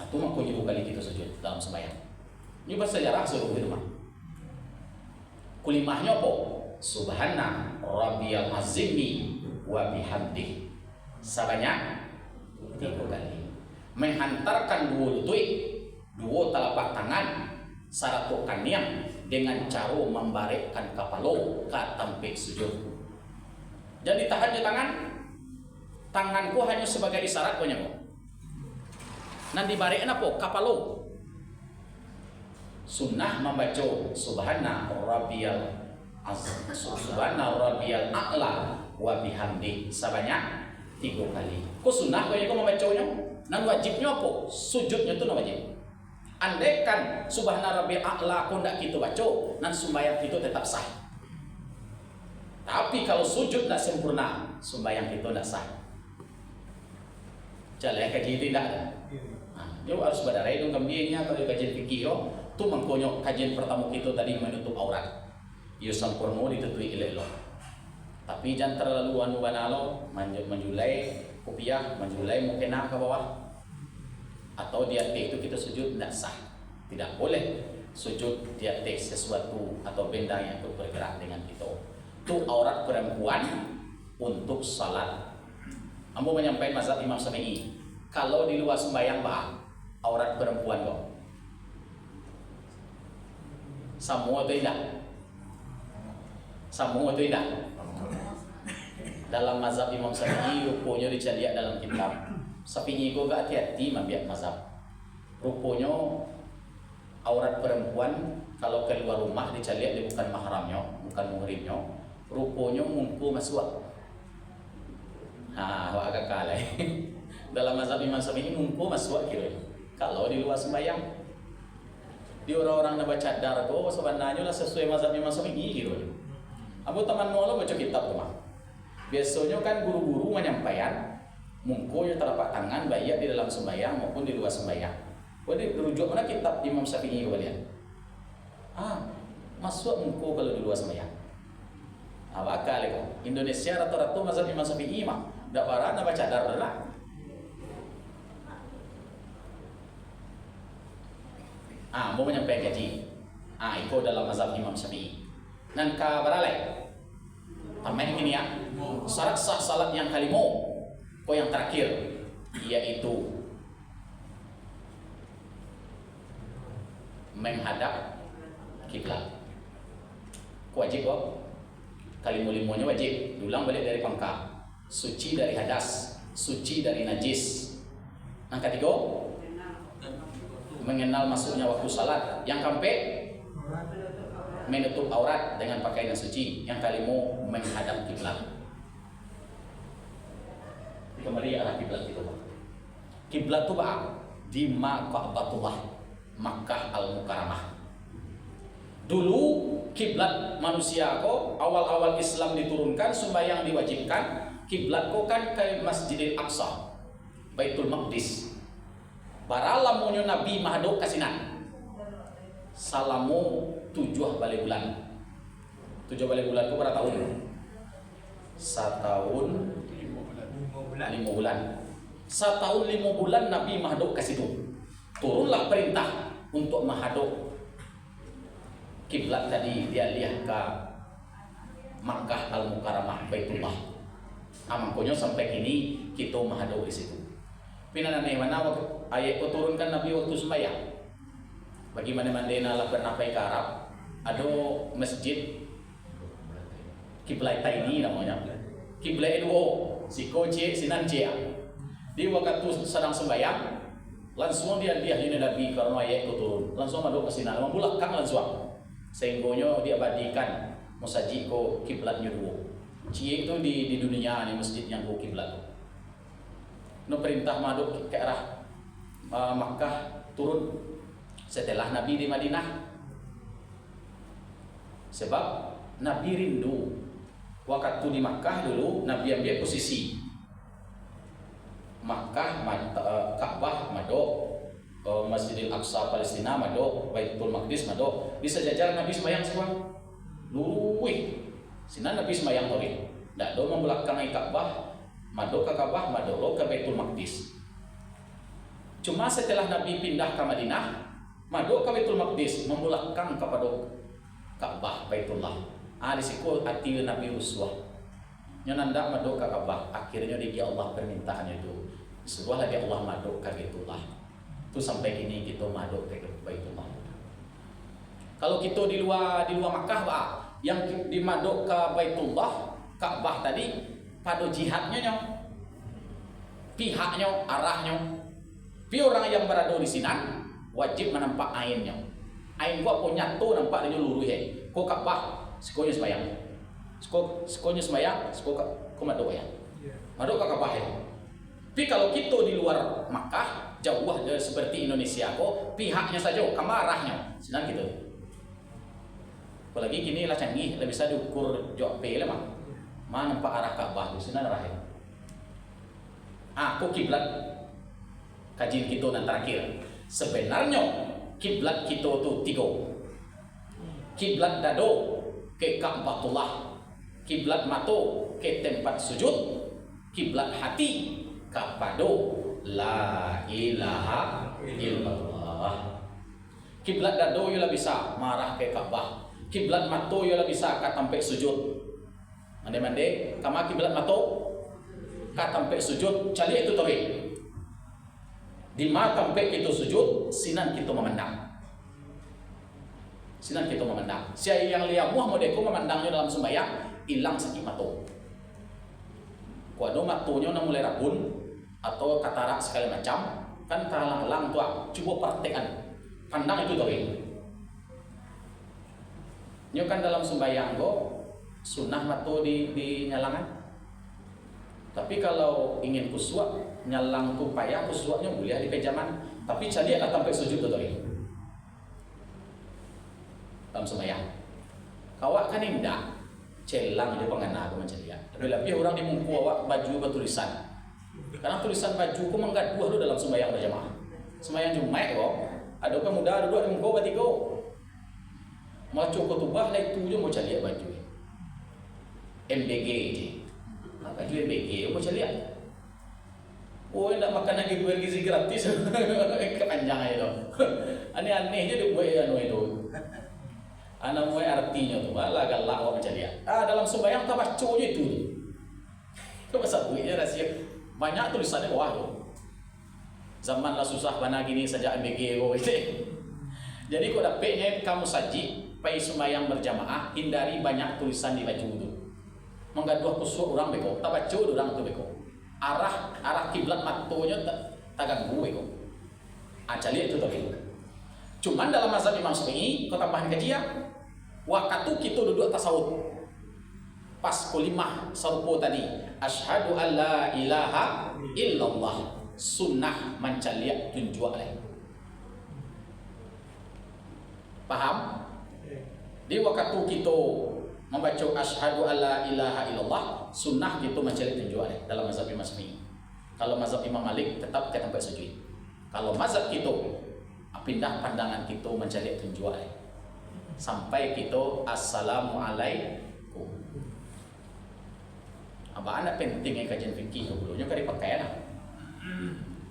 Itu makanya 2 kali kita sujud dalam sembahyang. Ini bersejarah seluruh hidup. Kulimahnya apa? Subhana Rabbiyal Azimi wa bihamdi. Sebanyak 3 kali. Menghantarkan 2 lutut, 2 telapak tangan, satu kaniang dengan cara membalikkan kepala ke tempat sujud. Jadi tahan di tanganku hanya sebagai isyarat punya kok. Nanti barikan apa? Kapalo. Sunnah membaca Subhana Rabbiyal A'la wa bihamdi sebanyak 3 kali. Kok sunnah kau membacanya? Nan wajibnya apa? Sujudnya itu wajib. Andaikan Subhana Rabbiyal A'la kau tidak kita baca, nan sembahyang itu tetap sah. Tapi kalau sujud tidak sempurna, sembahyang itu tidak sah. Jalan kaji tidak ada. Dia harus badarai dong kambingnya kalau kajian fikih tu mengkonyok kajian pertama kita tadi menutup aurat. Yo sempurna ditutui ilelo. Tapi jangan terlalu anu banalo menjulai kopiah, menjulai mukena ke bawah. Atau di atas itu kita sujud tidak sah. Tidak boleh sujud di atas sesuatu atau benda yang bergerak dengan kita. Itu aurat perempuan untuk salat. Ambo menyampaikan mazhab Imam Syafi'i. Kalau di luar sembahyang aurat perempuan kok. Semua itu tidak. Semua itu tidak. Dalam mazhab Imam Syafi'i rupanya dicari dalam kitab. Syafi'i kok gak hati-hati membiak mazhab. Rupanya aurat perempuan kalau keluar rumah dicari dia bukan mahramnya, bukan muhrimnya. Rupanya mungku masuk. Agak kalah. Dalam mazhab Imam Syafi'i mungku masuk kira. Kalau di luar sembahyang, di orang-orang yang baca cadar kok sebenarnya lah sesuai mazhab Imam Syafi'i gitu. Abu teman mau baca kitab rumah. Biasanya kan guru-guru menyampaikan mungku yang telapak tangan baik di dalam sembahyang maupun di luar sembahyang. Jadi rujuk mana kitab Imam Syafi'i kalian? Masuk mungku kalau di luar sembahyang. Bakal kok. Indonesia rata-rata mazhab Imam Syafi'i mah dak parah nak baca cadar lah. Mau menyampaikan gaji. Itu dalam mazhab Imam Syafi'i. Nan ka baralai. Tamai ini ya. Syarat sah salat yang kalimo, ko yang terakhir yaitu menghadap kiblat. Wajib kok. Kalimo-limonya wajib. Diulang balik dari pangkal. Suci dari hadas, suci dari najis. Yang ketiga, mengenal masuknya waktu salat. Yang keempat, menutup aurat dengan pakaian yang suci. Yang kelima, menghadap kiblat. Kembali arah kiblat itu. Kiblat itu apa? Di Ka'batullah, Makkah Al-Mukarramah. Dulu kiblat manusia kok awal-awal Islam diturunkan, sembahyang diwajibkan. Kiblat kok kan ke Masjidil Aqsa, Baitul Maqdis. Baralamunyo Nabi mahadok kasinan. Salamu 7 balik bulan. 7 balik bulan itu berapa tahun? 1 tahun 5 bulan. 1 tahun 5 bulan Nabi mahadok ke situ. Turunlah perintah untuk mahadok kiblat tadi, dia lihat ke Makkah Al-Mukarramah, Baitullah. Makanya sampai kini kita mahadok di situ. Pinananay mana ayat ko turunkan Nabi waktu sembahyang. Bagaimana mandena lah pernah ke Arab, ada masjid kiblat ini namanya. Kiblat itu si koce sinan cia. Di waktu sedang sembahyang, langsung dia ini Nabi karena ayat ko turun. Langsung madok ke sinan, membulak kang langsung. Sehingga dia badikan musaji ko kiblatnya dua. Cie itu di dunia ini masjid yang ko kiblat. No perintah maduk ke arah Makkah turun setelah Nabi di Madinah. Sebab Nabi rindu waktu di Makkah dulu Nabi ambil posisi Makkah, Ka'bah maduk, Masjidil Aqsa Palestina maduk, Baitul Maqdis maduk. Bisa jajar Nabi sembahyang semua. Luwih. Sinan Nabi sembahyang tori. Ndak do membelakangi Ka'bah, maduk ke Ka'bah, maduk ke Baitul Maqdis. Cuma setelah Nabi pindah ke Madinah, maduk ke Baitul Maqdis, membelakang kepada Ka'bah Baitullah. Di situ hati Nabi uswah. Nya nanda maduk ke Ka'bah, akhirnya dia Allah permintaannya itu. Sebuah lagi Allah maduk ke Baitullah. Itu sampai kini kita maduk ke Baitullah. Kalau kita di luar Makkah, Pak, yang di maduk ke Baitullah, Ka'bah tadi pada jihadnya nyong, pihaknya, arahnya. Pi orang yang berada di sini wajib menampak ainnya. Ain gua punya tuh nampak dia luru he. Ko Ka'bah, sekonya sembahyang. Sekonya sembahyang, ko maduk ya. Maduk ke Ka'bah ya. Pi kalau kita di luar Makkah, jauh seperti Indonesia kok pihaknya saja, kamarahnya. Senang gitu. Apalagi kini lah canggih, lah bisa diukur jauh P lah mah. Mana nampak arah Ka'bah di sana rahim. Aku kiblat kajian kita dan terakhir. Sebenarnya kiblat kita tu 3. Kiblat dado ke Ka'batullah, kiblat mato ke tempat sujud, kiblat hati kepada la ilaha illallah. Kiblat dado ialah bisa marah ke Ka'bah. Kiblat mato ialah bisa kat sampai sujud. Mande-mande kama kiblat mato kat sampai sujud, cali itu tori. Di ma sampai itu sujud, sinan kita memandang. Sinan kita memandang. Siapa yang lihat muah modeko memandangnya dalam sembahyang, hilang sakit mato. Kuado matonya na mulai rabun atau katarak segala macam, kan terhalang-halang tuah. Coba praktekkan. Pandang itu tori. Nyo kan dalam sembahyang go sunnah mato di nyalangan. Tapi kalau ingin kuswa, nyalang tu payah, kuswanya boleh di pejaman. Tapi cari akan sampai sujud tu tori. Dalam sembahyang. Kawak kan indah, celang dia pengana aku mencari. Tapi lebih orang dimungku awak baju bertulisan. Karena tulisan baju ku menggaduh dalam sembahyang berjamaah. Sembahyang Jumat kok, ada pemuda ada dua mungko batigo. Mau cukup tubah lah itu je mau cari baju. MBG je. Baju MBG mau cari. Oh, nak makan lagi bergizi gratis. Kepanjang itu. Aneh-aneh je dia buat anu itu. Ana mau artinya tu malah galak awak macam dia. Dalam sembahyang tak baca je itu. Tu pasal duitnya rahsia. Banyak tulisannya bawah tu. Zaman lah susah mana gini saja MBG kau itu. Jadi kau dapatnya kamu saji pai sembahyang berjamaah, hindari banyak tulisan di baju tu. Menggaduh kusuk orang beko, tak baca orang tu beko. Arah kiblat matonya tak ganggu beko. Cari itu tadi. Cuman dalam mazhab Imam Syafi'i, kau tambahan kajian. Waktu kita duduk tasawuf. Pas kulimah sarupo tadi, asyhadu an la ilaha illallah, sunnah mencaliak tunjuk lain. Paham? Di waktu kita membaca asyhadu an la ilaha illallah, sunnah kita mencaliak tunjuk lain dalam mazhab Imam Syafi'i. Kalau mazhab Imam Malik tetap kita tempat sujud. Kalau mazhab kita pindah pandangan kita mencari tunjuk sampai kita assalamualaikum. Apa anak penting kajian fikih dulunya kali pakai lah.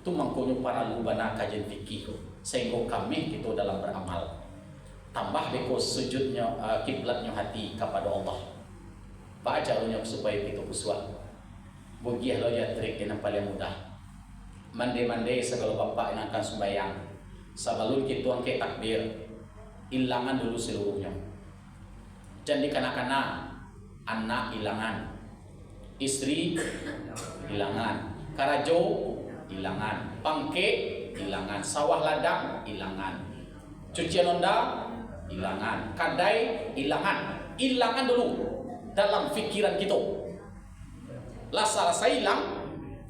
Tu mangkonyo para lubana kajian fikih sehingga kami kita dalam beramal. Tambah beko sujudnya kiblatnya hati kepada Allah. Bacaannya supaya kita kuswa. Bogiah lo ya trik yang paling mudah. Mande segala bapak yang akan sembahyang. Sebelum kita angkat takbir, ilangan dulu seluruhnya. Jadi kanak-kanak, anak ilangan, istri ilangan, karajo ilangan, pangke ilangan, sawah ladang ilangan, cucian onda ilangan, kadai ilangan. Ilangan dulu dalam fikiran kita. Lasa hilang,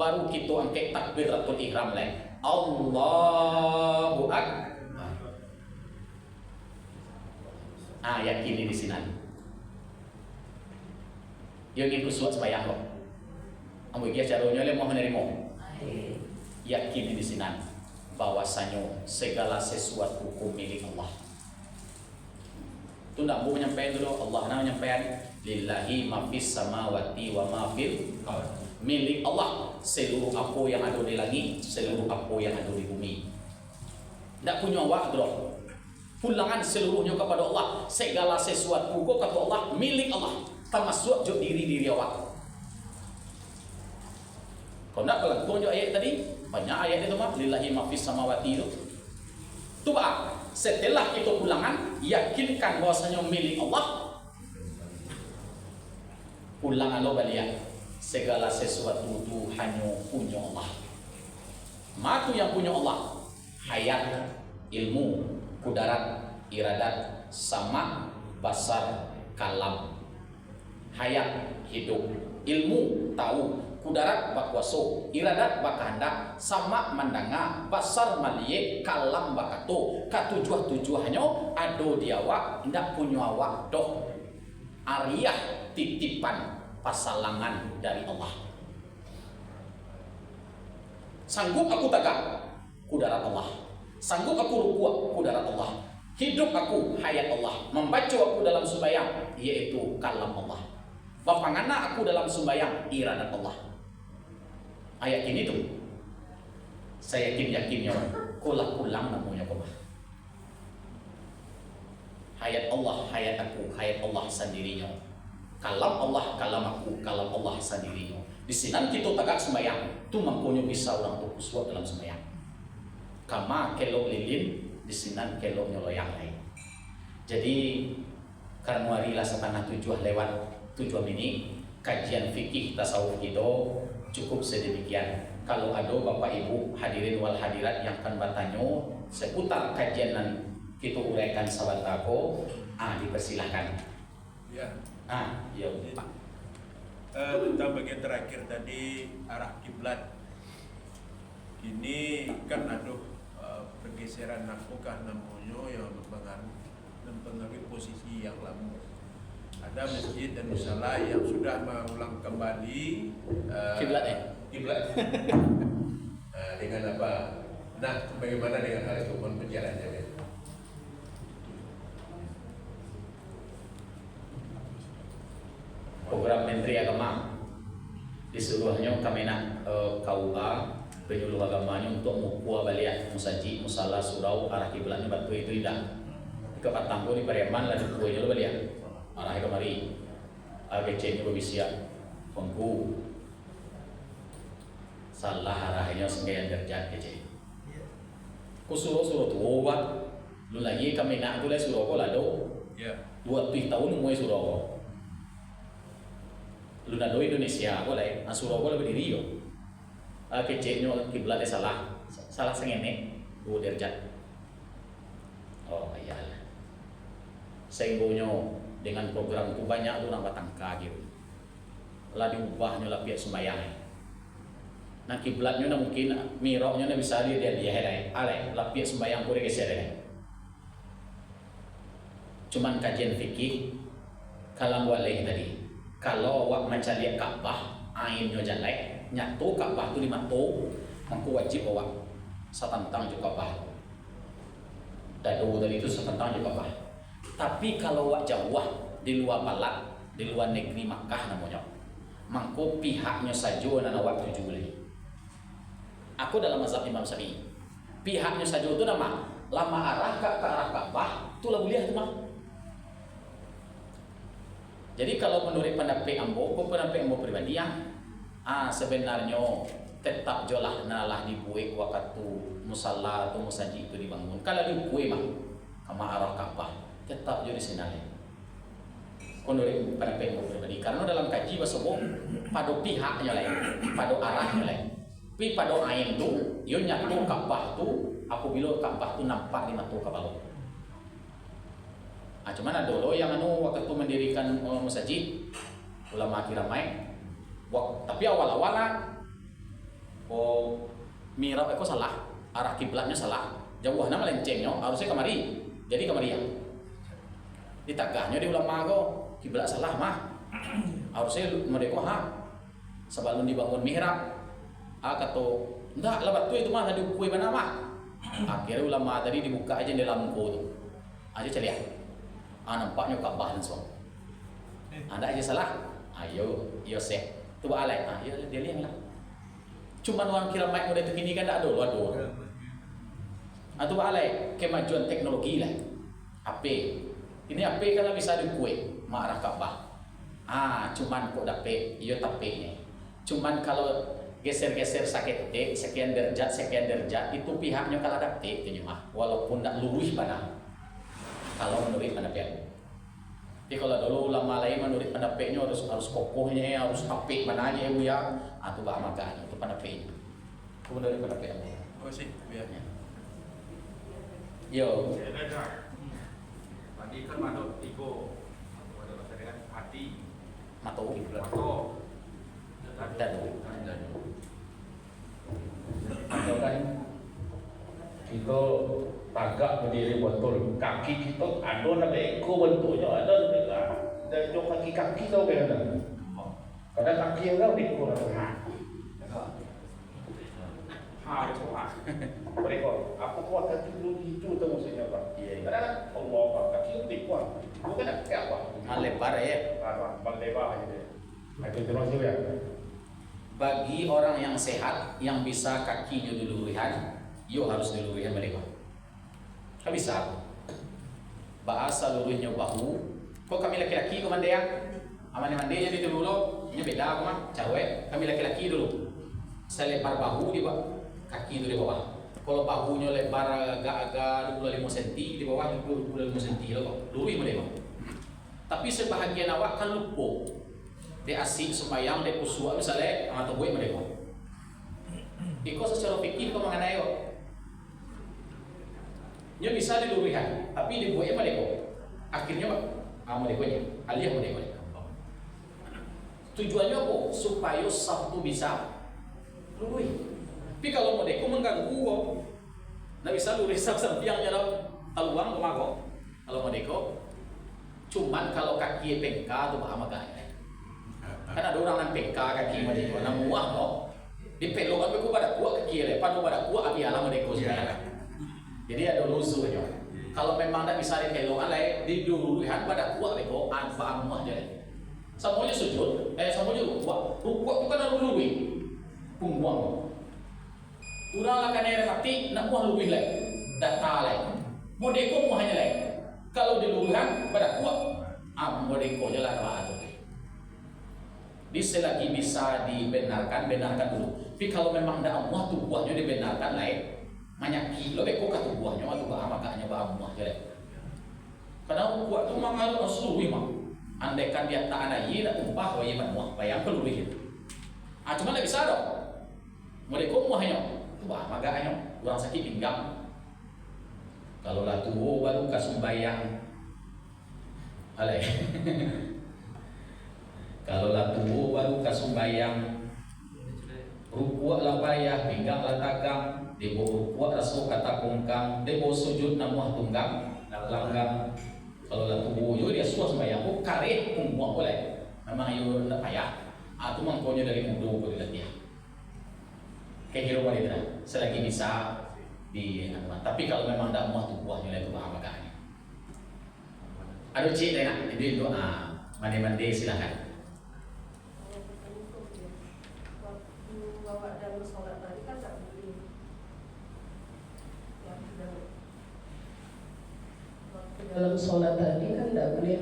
baru kita angkat takbiratul ihram lain. Allahu Akbar. Yakini di sini. Yang ingin kusuat sembahyang lo. Ambo dia caranya le mohon nerimo. Yakini di sini bahwasanya segala sesuatu hukum milik Allah. Tu nak mau menyampaikan dulu Allah nak menyampaikan lillahi ma fis samawati wa ma fil ardh. Milik Allah seluruh apa yang ada di langit, seluruh apa yang ada di bumi. Tak punya awak bro. Pulangan seluruhnya kepada Allah. Segala sesuatu kata Allah milik Allah. Termasuk juga diri awak. Kau nak kalau tunjuk ayat tadi, banyak ayat itu mah lillahi ma fis samawati itu. Tu bah, setelah itu pulangan yakinkan bahwasanya milik Allah. Pulangan lo balik. Segala sesuatu itu hanya punya Allah. Matu yang punya Allah. Hayat, ilmu, kudarat, iradat, sama, basar, kalam. Hayat, hidup, ilmu, tahu, kudarat, bakwaso, iradat, bakahandak, sama, mandanga, basar, maliye, kalam, bakato. Katujuh-tujuhnya ada di awak, tidak punya awak doh. Ariyah, titipan, pasalangan dari Allah. Sanggup aku tegak, kudarat Allah. Sanggup aku ruku', kudarat Allah. Hidup aku, hayat Allah. Membaca aku dalam sembahyang, yaitu kalam Allah. Bapangana aku dalam sembahyang, iradat Allah. Ayat ini tuh, saya yakinnya, kulang namanya kau. Hayat Allah, hayat aku, hayat Allah sendirinya. Kalam Allah, kalam aku, kalam Allah sendiri. Di sini kita tegak sembahyang, tu mampunya bisa orang tu kuswa dalam sembahyang. Kama kelok lilin, di sini kelok nyoloyang lain. Jadi karena warilah setengah 7 lewat 7 ini kajian fikih tasawuf kita cukup sedemikian. Kalau ada bapak ibu hadirin wal hadirat yang akan bertanya seputar kajian dan kita uraikan sahabat aku, dipersilahkan. Ya. Ya Pak. Tentang bagian terakhir tadi arah kiblat. Ini kan ada pergeseran nafkah namanya yang mempengaruhi posisi yang lama. Ada masjid dan musala yang sudah mengulang kembali kiblat. Dengan apa? Nah, bagaimana dengan hal itu pun berjalannya? Program Menteri Agama disuruhnya Kemenak KUA penyuluh agamanya untuk mukua baliat musaji musala surau arah kiblatnya batu itu tidak ke patanggo di Pareman lah di kuenya lo balian arah kemari agecenya berbisia pengku salah arahnya sembilan derajat kece ku suruh tuh obat lu lagi kami nak tu lah suruh ko lado Ya. 20 tahun mulai suruh ko lu nado Indonesia ko lah suruh ko lebih diri yo kecenya kiblatnya salah sengene 2 derajat. Oh iyalah. Sehingga dengan program itu banyak tuh nambah tangka gitu. Lah diubahnya lah pihak sembahyang. Nah kiblatnya mungkin miroknya bisa dia alai lah pihak sembahyang boleh geser deh. Cuman kajian fikih kalau boleh tadi. Kalau awak macam lihat Ka'bah, ainnya jelek, nyatu Ka'bah tu 5 to, mangku wajib awak setentang juga Ka'bah. Dadu tadi itu setentang juga Ka'bah. Tapi kalau awak jauh di luar balat, di luar negeri Makkah namanya, mangku pihaknya saja dan awak tuju lagi. Aku dalam mazhab Imam Syafi'i, pihaknya saja itu nama lama arah ke arah Ka'bah, tu lah boleh tu mah. Jadi kalau menurut pendapat ambo pribadi yang sebenarnya tetap jolah nalah dibuat waktu musalla atau musajid itu dibangun. Kalau dibuat mah kama arah Ka'bah tetap jadi senalnya. Menurut pendapat ambo pribadi karena dalam kaji bahasa pada pihaknya lain, pada arahnya lain. Tapi pada ain tu, yo nyatu Ka'bah tu, aku bilang Ka'bah tu nampak di mata kapal. Cuman ada lo yang waktu mendirikan masjid ulama akhir ramai tapi awal-awal mihrab itu salah, arah kiblatnya salah, jauh nama lencengnya harusnya kemari, jadi kemari ya ditagahnya di ulama kok kiblat salah mah harusnya mereka sebelum dibangun mihrab kata enggak lebat tu itu mah tadi kue mana mah akhirnya ulama tadi dibuka aja di dalam buku tu aja celiak nampaknya Ka'bah dan semua. Anda aja salah. Ayo, Yosef. Tu alai. Ya dia lihat lah. Cuman orang kira mic udah begini kan tak ada lo ada. Tu alai kemajuan teknologi lah. HP. Ini HP kalau bisa dikuat marah Ka'bah. Cuman kok dapat, iya tapenya. Cuman kalau geser-geser sekian derajat itu pihaknya kalau dapat itu mah walaupun tak lurus pada. Kalau menurut pendapatnya, tapi kalau dulu ulama lain menurut pendapatnya harus kokohnya, harus tapik mana aja ya, atau bah makan itu pendapatnya. Itu menurut pendapatnya. Oh sih, biarnya. Yo. Tadi kan masuk ego, ada bahasa dengan hati, Mato. dan kan kita tagak berdiri betul, kaki kita ada nak ekor bentuknya, ada kaki tau kan ada. Kadang kaki yang kau ekor mereka apa kuat kaki dulu itu tu maksudnya apa? Kadang Allah kaki itu kuat, bukan nak apa? Lebar ya. Lebar aja. Itu terus ya. Bagi orang yang sehat yang bisa kakinya diluruskan, yo harus diluruskan mereka. Kan bisa. Bahasa lurusnya bahu. Kok kami laki-laki kok mandai? Mandi-mandinya di dulu, nya beda aku mah, cewek. Kami laki-laki dulu. Selebar bahu di bawah, kaki itu di bawah. Kalau bahunya lebar agak-agak 25 cm di bawah 25 cm loh, lurus mereka. Tapi sebahagian awak kan lupa. Dia asik sembahyang, dia kusua misalnya, atau gue mereka. Iko secara fikih kau mengenai kok. Dia bisa diluruskan, tapi dibuat apa mereka? Akhirnya mereka nya, alih mereka. Tujuannya apa? Supaya satu bisa lurus. Tapi kalau mereka mengganggu kok, nggak bisa lurus sampai dalam taluang kok kok. Kalau mereka, cuman kalau kaki pengka tu paham agak. Kan ada orang yang pengka kaki mereka, nak muah kok. Di pelukan aku pada kuat kaki le, padu pada kuat abi alam mereka sebenarnya. Jadi ada lusuhnya. Kalau memang tak bisa di pelukan le, di duluan pada kuat mereka, anfa muah je. Semuanya sujud, semuanya rukuk. Rukuk tu kan ada lurus, pungguang. Urang lah kan air mati, nak muah lurus le, data le. Modeko muahnya le. Kalau dilulukan pada kuat, mereka jalan apa tu. Di selagi bisa dibenarkan, benarkan dulu. Tapi kalau memang tidak amuah tu buahnya dibenarkan lain. Banyak kilo beko kata buahnya atau makanya amuah je. Karena kuat tu memang harus seluruh memang. Andaikan dia tak ada ye nak tumpah waye amuah, bayang perlu gitu. Cuma tak bisa dong. Mereka muahnya, tu makanya orang sakit pinggang. Kalau lah tuho baru kasumbayang. Alai. Kalau lah tuho baru kasumbayang. Rukuk lah bayah, pinggang lah tagang. Debo rukuk rasul kata kongkang. Debo sujud namuah tunggang. Langgang. Kalau lah tuho yo dia suah sembayang. Oh karet kumuah boleh. Memang yo nak payah. Itu mangkonya dari mudu boleh dia. Kayak hero boleh tidak. Selagi bisa di tapi kalau memang tidak muah tu buahnya itu bahaya makanya. Aduh cik dah nak jadi doa mandi silakan. Waktu bawa dalam solat tadi kan tak boleh. Waktu dalam solat tadi kan tak boleh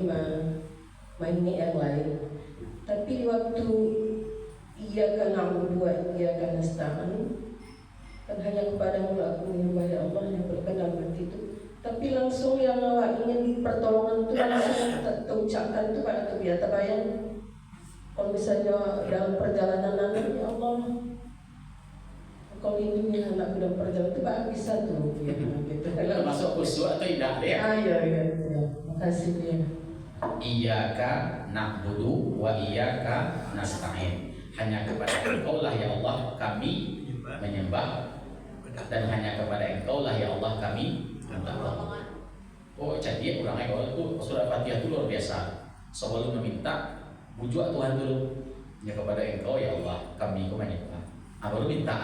main yang lain. Tapi waktu iyyaka na'budu wa iyyaka nasta'in kan hanya kepadamu aku menyembah ya Allah yang berkenan hati itu. Tapi langsung yang awak ingin pertolongan itu langsung terucapkan itu pada tu biasa bayang. Kalau misalnya dalam perjalanan nanti ya Allah, kau lindungi anak dalam perjalanan itu baru bisa tuh ya gitu. Kalau masuk khusyuk atau tidak ya? Iya. Makasih ya. Iyyaka na'budu wa iyyaka nasta'in. Hanya kepada Engkau lah ya Allah kami menyembah, dan hanya kepada Engkau lah ya Allah kami minta tolong. Oh jadi orangnya kalau itu surat Fatihah itu luar biasa. Sebelum meminta bujuk Tuhan dulu. Ya kepada Engkau ya Allah kami menyembah. Baru minta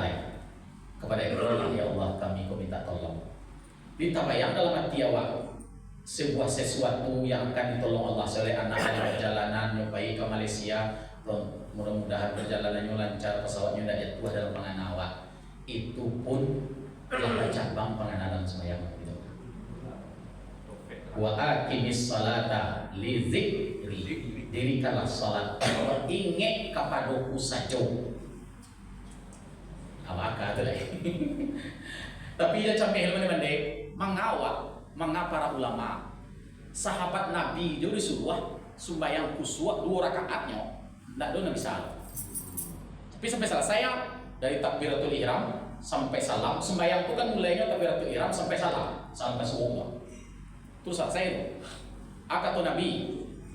kepada Engkau lah ya Allah kami minta tolong. Ditabayang dalam hati awak sebuah sesuatu yang akan ditolong Allah oleh anak yang perjalanan nyobai ke Malaysia. Mudah-mudahan perjalanannya lancar, pesawatnya tidak jatuh dalam pangan awak. Itu pun adalah cabang pengenalan sembahyang gitu. Wa aqimis salata li dzikri. Dirikanlah salat ingat kepadaku saja. Apa tu lah. Tapi dia camih mana-mana mengapa para ulama sahabat Nabi dia disuruh sembahyang khusyuk 2 rakaatnya tidak ada Nabi salah. Tapi sampai selesai dari takbiratul ihram sampai salam sembahyang itu kan mulainya takbiratul ihram sampai salam sampai subuh. Terus selesai itu. Kata Nabi,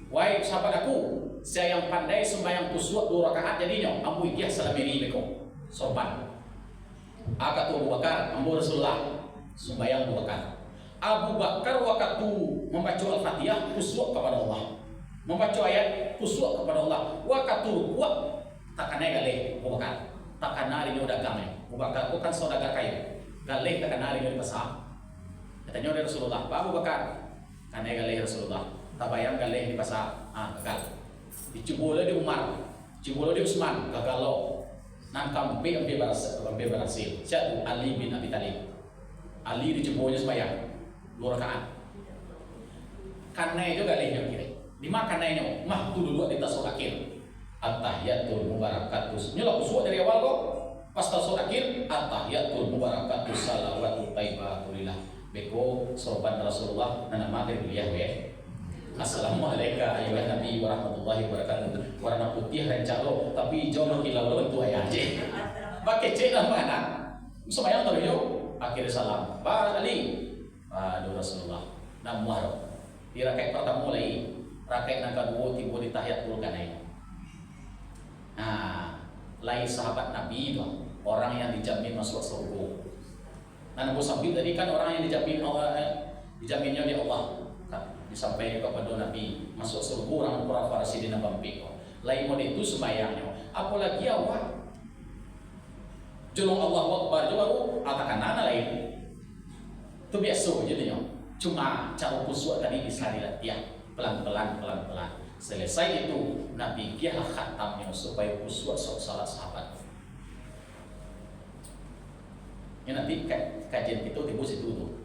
wahai sahabat aku, saya yang pandai sembahyang khusyuk 2 rakaat jadinya ambu ikih salamiri beko sopan. Kata Abu Bakar, ambu Rasulullah sembahyang 2 rakaat. Abu Bakar waktu membaca Al-Fatihah khusyuk kepada Allah, membaca ayat khusyuk kepada Allah. Waktu rukuk takkan galeh Abu Bakar, takkan hari ini dagang Abu Bakar bukan saudagar kaya, galeh takkan hari ini pasar. Katanya oleh Rasulullah, Pak Abu Bakar, kan galeh Rasulullah, tak bayang galeh di pasar, gagal. Dicoba di Umar, dicoba di Utsman, gagal lo. Nan kampe ambil berhasil. Siapa? Ali bin Abi Thalib. Ali dicobanya sembahyang 2 rakaat. Karena itu gak leh kira. Di mana karena mah tu dulu di tasawuf akhir. At-tahiyatul mubarakatus. Nyala kusuk dari awal kok. Pas tasawuf akhir at-tahiyatul mubarakatus salawatu thayyibatulillah. Beko sorban Rasulullah nama dari beliau ya. Assalamualaikum ayuhan Nabi warahmatullahi wabarakatuh. Warna putih rencalo tapi hijau kilau itu ayah aja. Pakai cek lah mana? Sembahyang tahu yo. Akhir salam. Pak Ali. Aduh Rasulullah dan muharram di rakaat pertama mulai rakaat yang kedua tiba di tahiyatul kanai. Lain sahabat Nabi itu orang yang dijamin masuk surga. Nah Abu Sabit tadi kan orang yang dijaminnya di Allah disampaikan kepada Nabi masuk surga orang Qur'an Farsidina Bampik. Lain model itu sembayangnya apalagi awak jolong Allah Akbar baru katakan anak lain. Itu biasa jadinya. Cuma cara khusyuk tadi bisa dilatih pelan-pelan. Selesai itu Nabi dia khatamnya supaya khusyuk salat sahabat. Ya nanti kajian itu di situ tuh.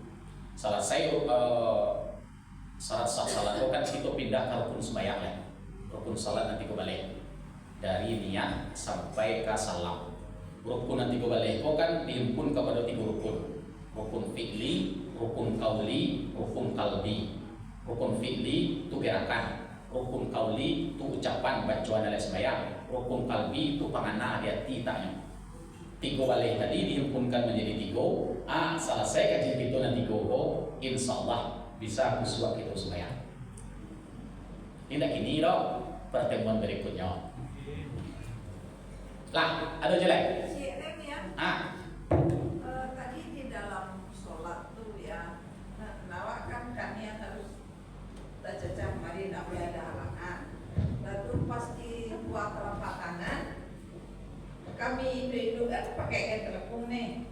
Selesai Syarat sah salat kau kan situ pindah ke rukun sembahyang ya. Rukun salat nanti kau balik dari niat sampai ke salam. Rukun nanti kau balik kau kan dihimpun kepada 3 rukun. Rukun fi'li, rukun qauli, rukun qalbi. Rukun fi'li itu gerakan, rukun qauli itu ucapan bacaan dalam sembahyang, rukun qalbi itu pangana hati tanya. 3 balik tadi dihimpunkan menjadi 3. Selesai kajian itu nanti kau insyaallah bisa khusyuk kita sembahyang. Tidak gini dong pertemuan berikutnya. Lah, ada jelek? Si Rem ya, tadi di dalam sholat tuh ya, nawak kan kami harus tercecah mari nak boleh ada halangan. Lalu pas di buat telapak tangan, kami itu kan pakai telepon nih.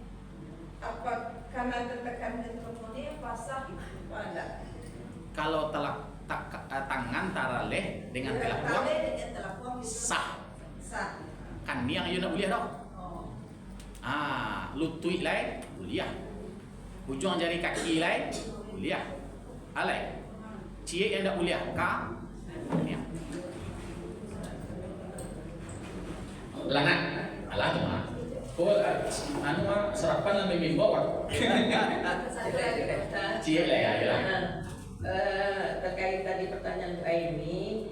Apa karena tertekan telepon ini pasah apa enggak? Kalau tangan taraleh dengan telepon sah. Sah. Kan ni yang you nak boleh tau. Oh. Lutut lai boleh. Hujung jari kaki lai boleh. Alai. Cie yang tak boleh ka. Ni. Langat. Alah tu mah. Kau sarapan lah membawa. Cie lai ya. Terkait tadi pertanyaan Bu Aini,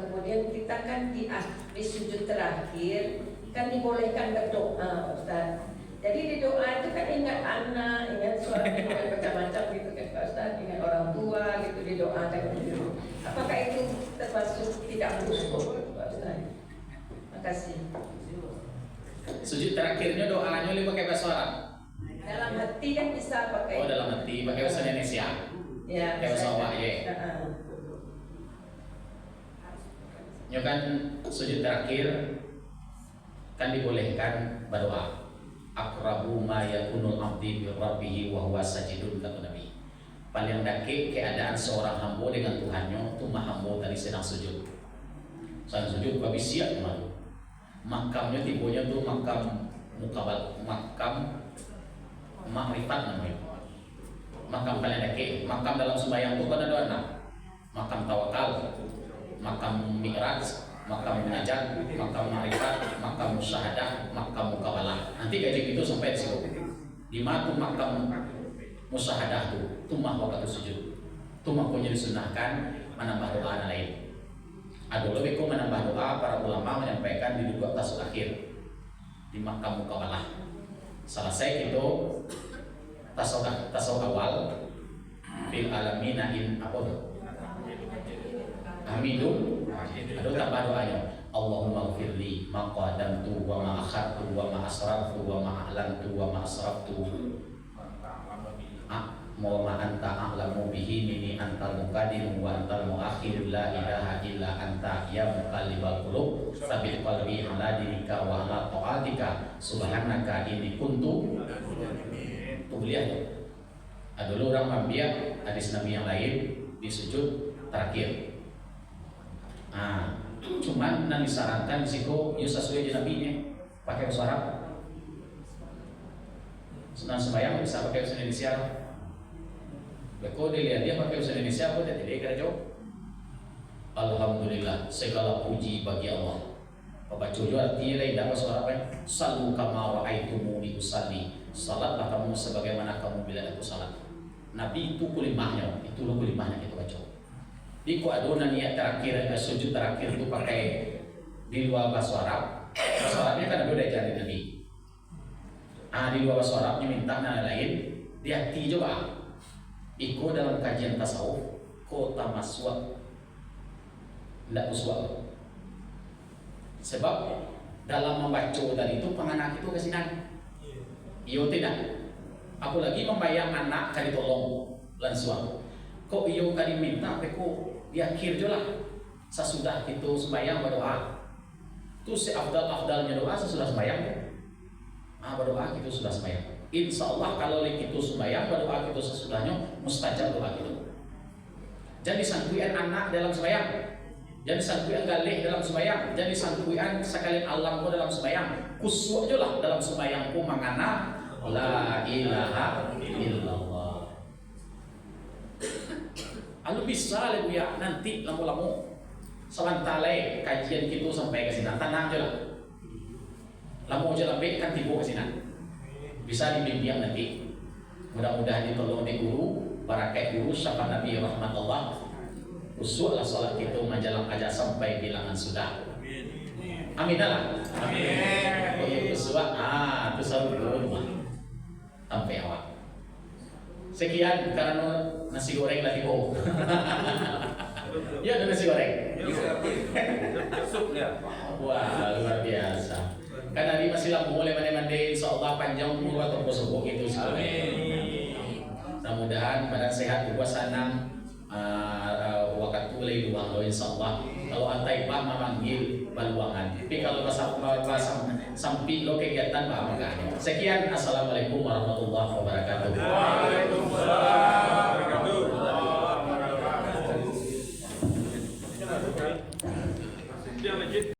kemudian kita kan di sujud terakhir kan dibolehkan berdoa, Ustaz. Jadi di doa itu kan ingat anak, ingat suami, macam-macam gitu kan Pak Ustaz, ingat orang tua gitu didoakan gitu. Apakah itu termasuk tidak khusyuk Pak Ustaz? Makasih. Sujud terakhirnya doanya boleh pakai bahasa Arab. Dalam hati kan bisa pakai. Oh, dalam hati pakai bahasa Indonesia. Ya. Kayak bahasa Arab ya. Ya kan sujud terakhir kan dibolehkan berdoa. Aqrabu ma yakunul abdi bi rabbih wa huwa sajidun, kata Nabi. Paling dekat keadaan seorang hamba dengan Tuhannya itu hamba tadi sedang sujud. Sedang sujud babi siap malu. Makamnya tipunya tuh makam mukabal, makam makrifat namanya. Makam paling dekat, makam dalam sembahyang itu kan ada 6. Makam tawakal, makam mi'raj, makam munajat, makam ma'rifat, makam musyahadah, makam mukabalah. Nanti kaji itu sampai di situ. Di mana tuh makam musyahadah tuh mah waktu sujud. Tuh makanya disunahkan menambah doa lain. Ada lebih kok menambah doa para ulama menyampaikan di 2 tasawuf akhir di makam mukabalah. Selesai itu tasawuf awal fil alamina in apa tuh? Hamidun. Ada tambah doanya. Allahumma ghfirli ma qadamtu wa ma akhartu wa ma asraftu wa ma a'lantu wa ma asraftu. Wa ma anta a'lamu bihi minni antal muqaddim wa antal muakhir, la ilaha illa anta ya muqallibal qulub tsabbit qalbi ala dinika wa ala ta'atika subhanaka inni kuntu. Tuh lihat tuh. Ada dulu orang Mambia, hadis Nabi yang lain di sujud terakhir. Cuman yang disarankan di situ sesuai dengan Nabi-nya pakai bahasa Arab. Senang sembahyang bisa pakai bahasa Indonesia. Beko dilihat dia pakai bahasa Indonesia, aku tidak kira jauh. Alhamdulillah, segala puji bagi Allah. Bapak Jojo artinya lain dapat suara apa? Sallu kama ra'aitumuni usalli. Salatlah kamu sebagaimana kamu bila aku salat. Nabi itu kulimahnya, itu lo kulimahnya kita baca. Di adonan niat terakhir, sujud terakhir itu pakai di luar bahasa Arab. Bahasa Arabnya kan ada dari Nabi. Di luar bahasa Arabnya minta nada lain. Di hati coba. Iko dalam kajian tasawuf, kota maswa, tidak uswa. Sebab dalam membaca tadi itu penganak itu kesinan. Iyo tidak. Apalagi membayang anak kali tolong langsung. Kok iyo kali minta, kok di akhir je lah. Sesudah itu sembahyang berdoa. Itu seafdal-afdalnya doa sesudah sembahyang. Berdoa itu sudah sembahyang. Insya Allah kalau itu sembahyang berdoa itu sesudahnya mustajab doa itu. Jadi sangkuian anak dalam sembahyang. Jadi sangkuian galih dalam sembahyang. Jadi sangkuian sekalian alamku dalam sembahyang. Kusyuk je lah dalam sembahyangku mengana la ilaha illallah. Alu bisa lebih ya nanti lamu-lamu. Samantala kajian kita sampai ke sini, tenang aja lah. Lamu aja lebih kan tiba ke sini. Bisa dibimbing nanti. Mudah-mudahan ditolong di guru, barakat guru, syafaat Nabi rahmatullah. Usul lah salat kita menjalang aja sampai bilangan sudah. Amin lah. Amin. Kalau usul, itu selalu berubah sampai awal. Sekian karena nasi goreng lagi bohong. Ya ada nasi goreng. Sup ya. Wah luar biasa. Kan hari masih lampu oleh mandi-mandi, insyaallah panjang umur atau bosok itu sih. Mudah-mudahan badan sehat juga senang. Waktu lagi luang lo insyaallah. Kalau antai pak memanggil baluangan. Tapi kalau pasang samping lo kegiatan pak makanya. Sekian, assalamualaikum warahmatullahi wabarakatuh. Waalaikumsalam.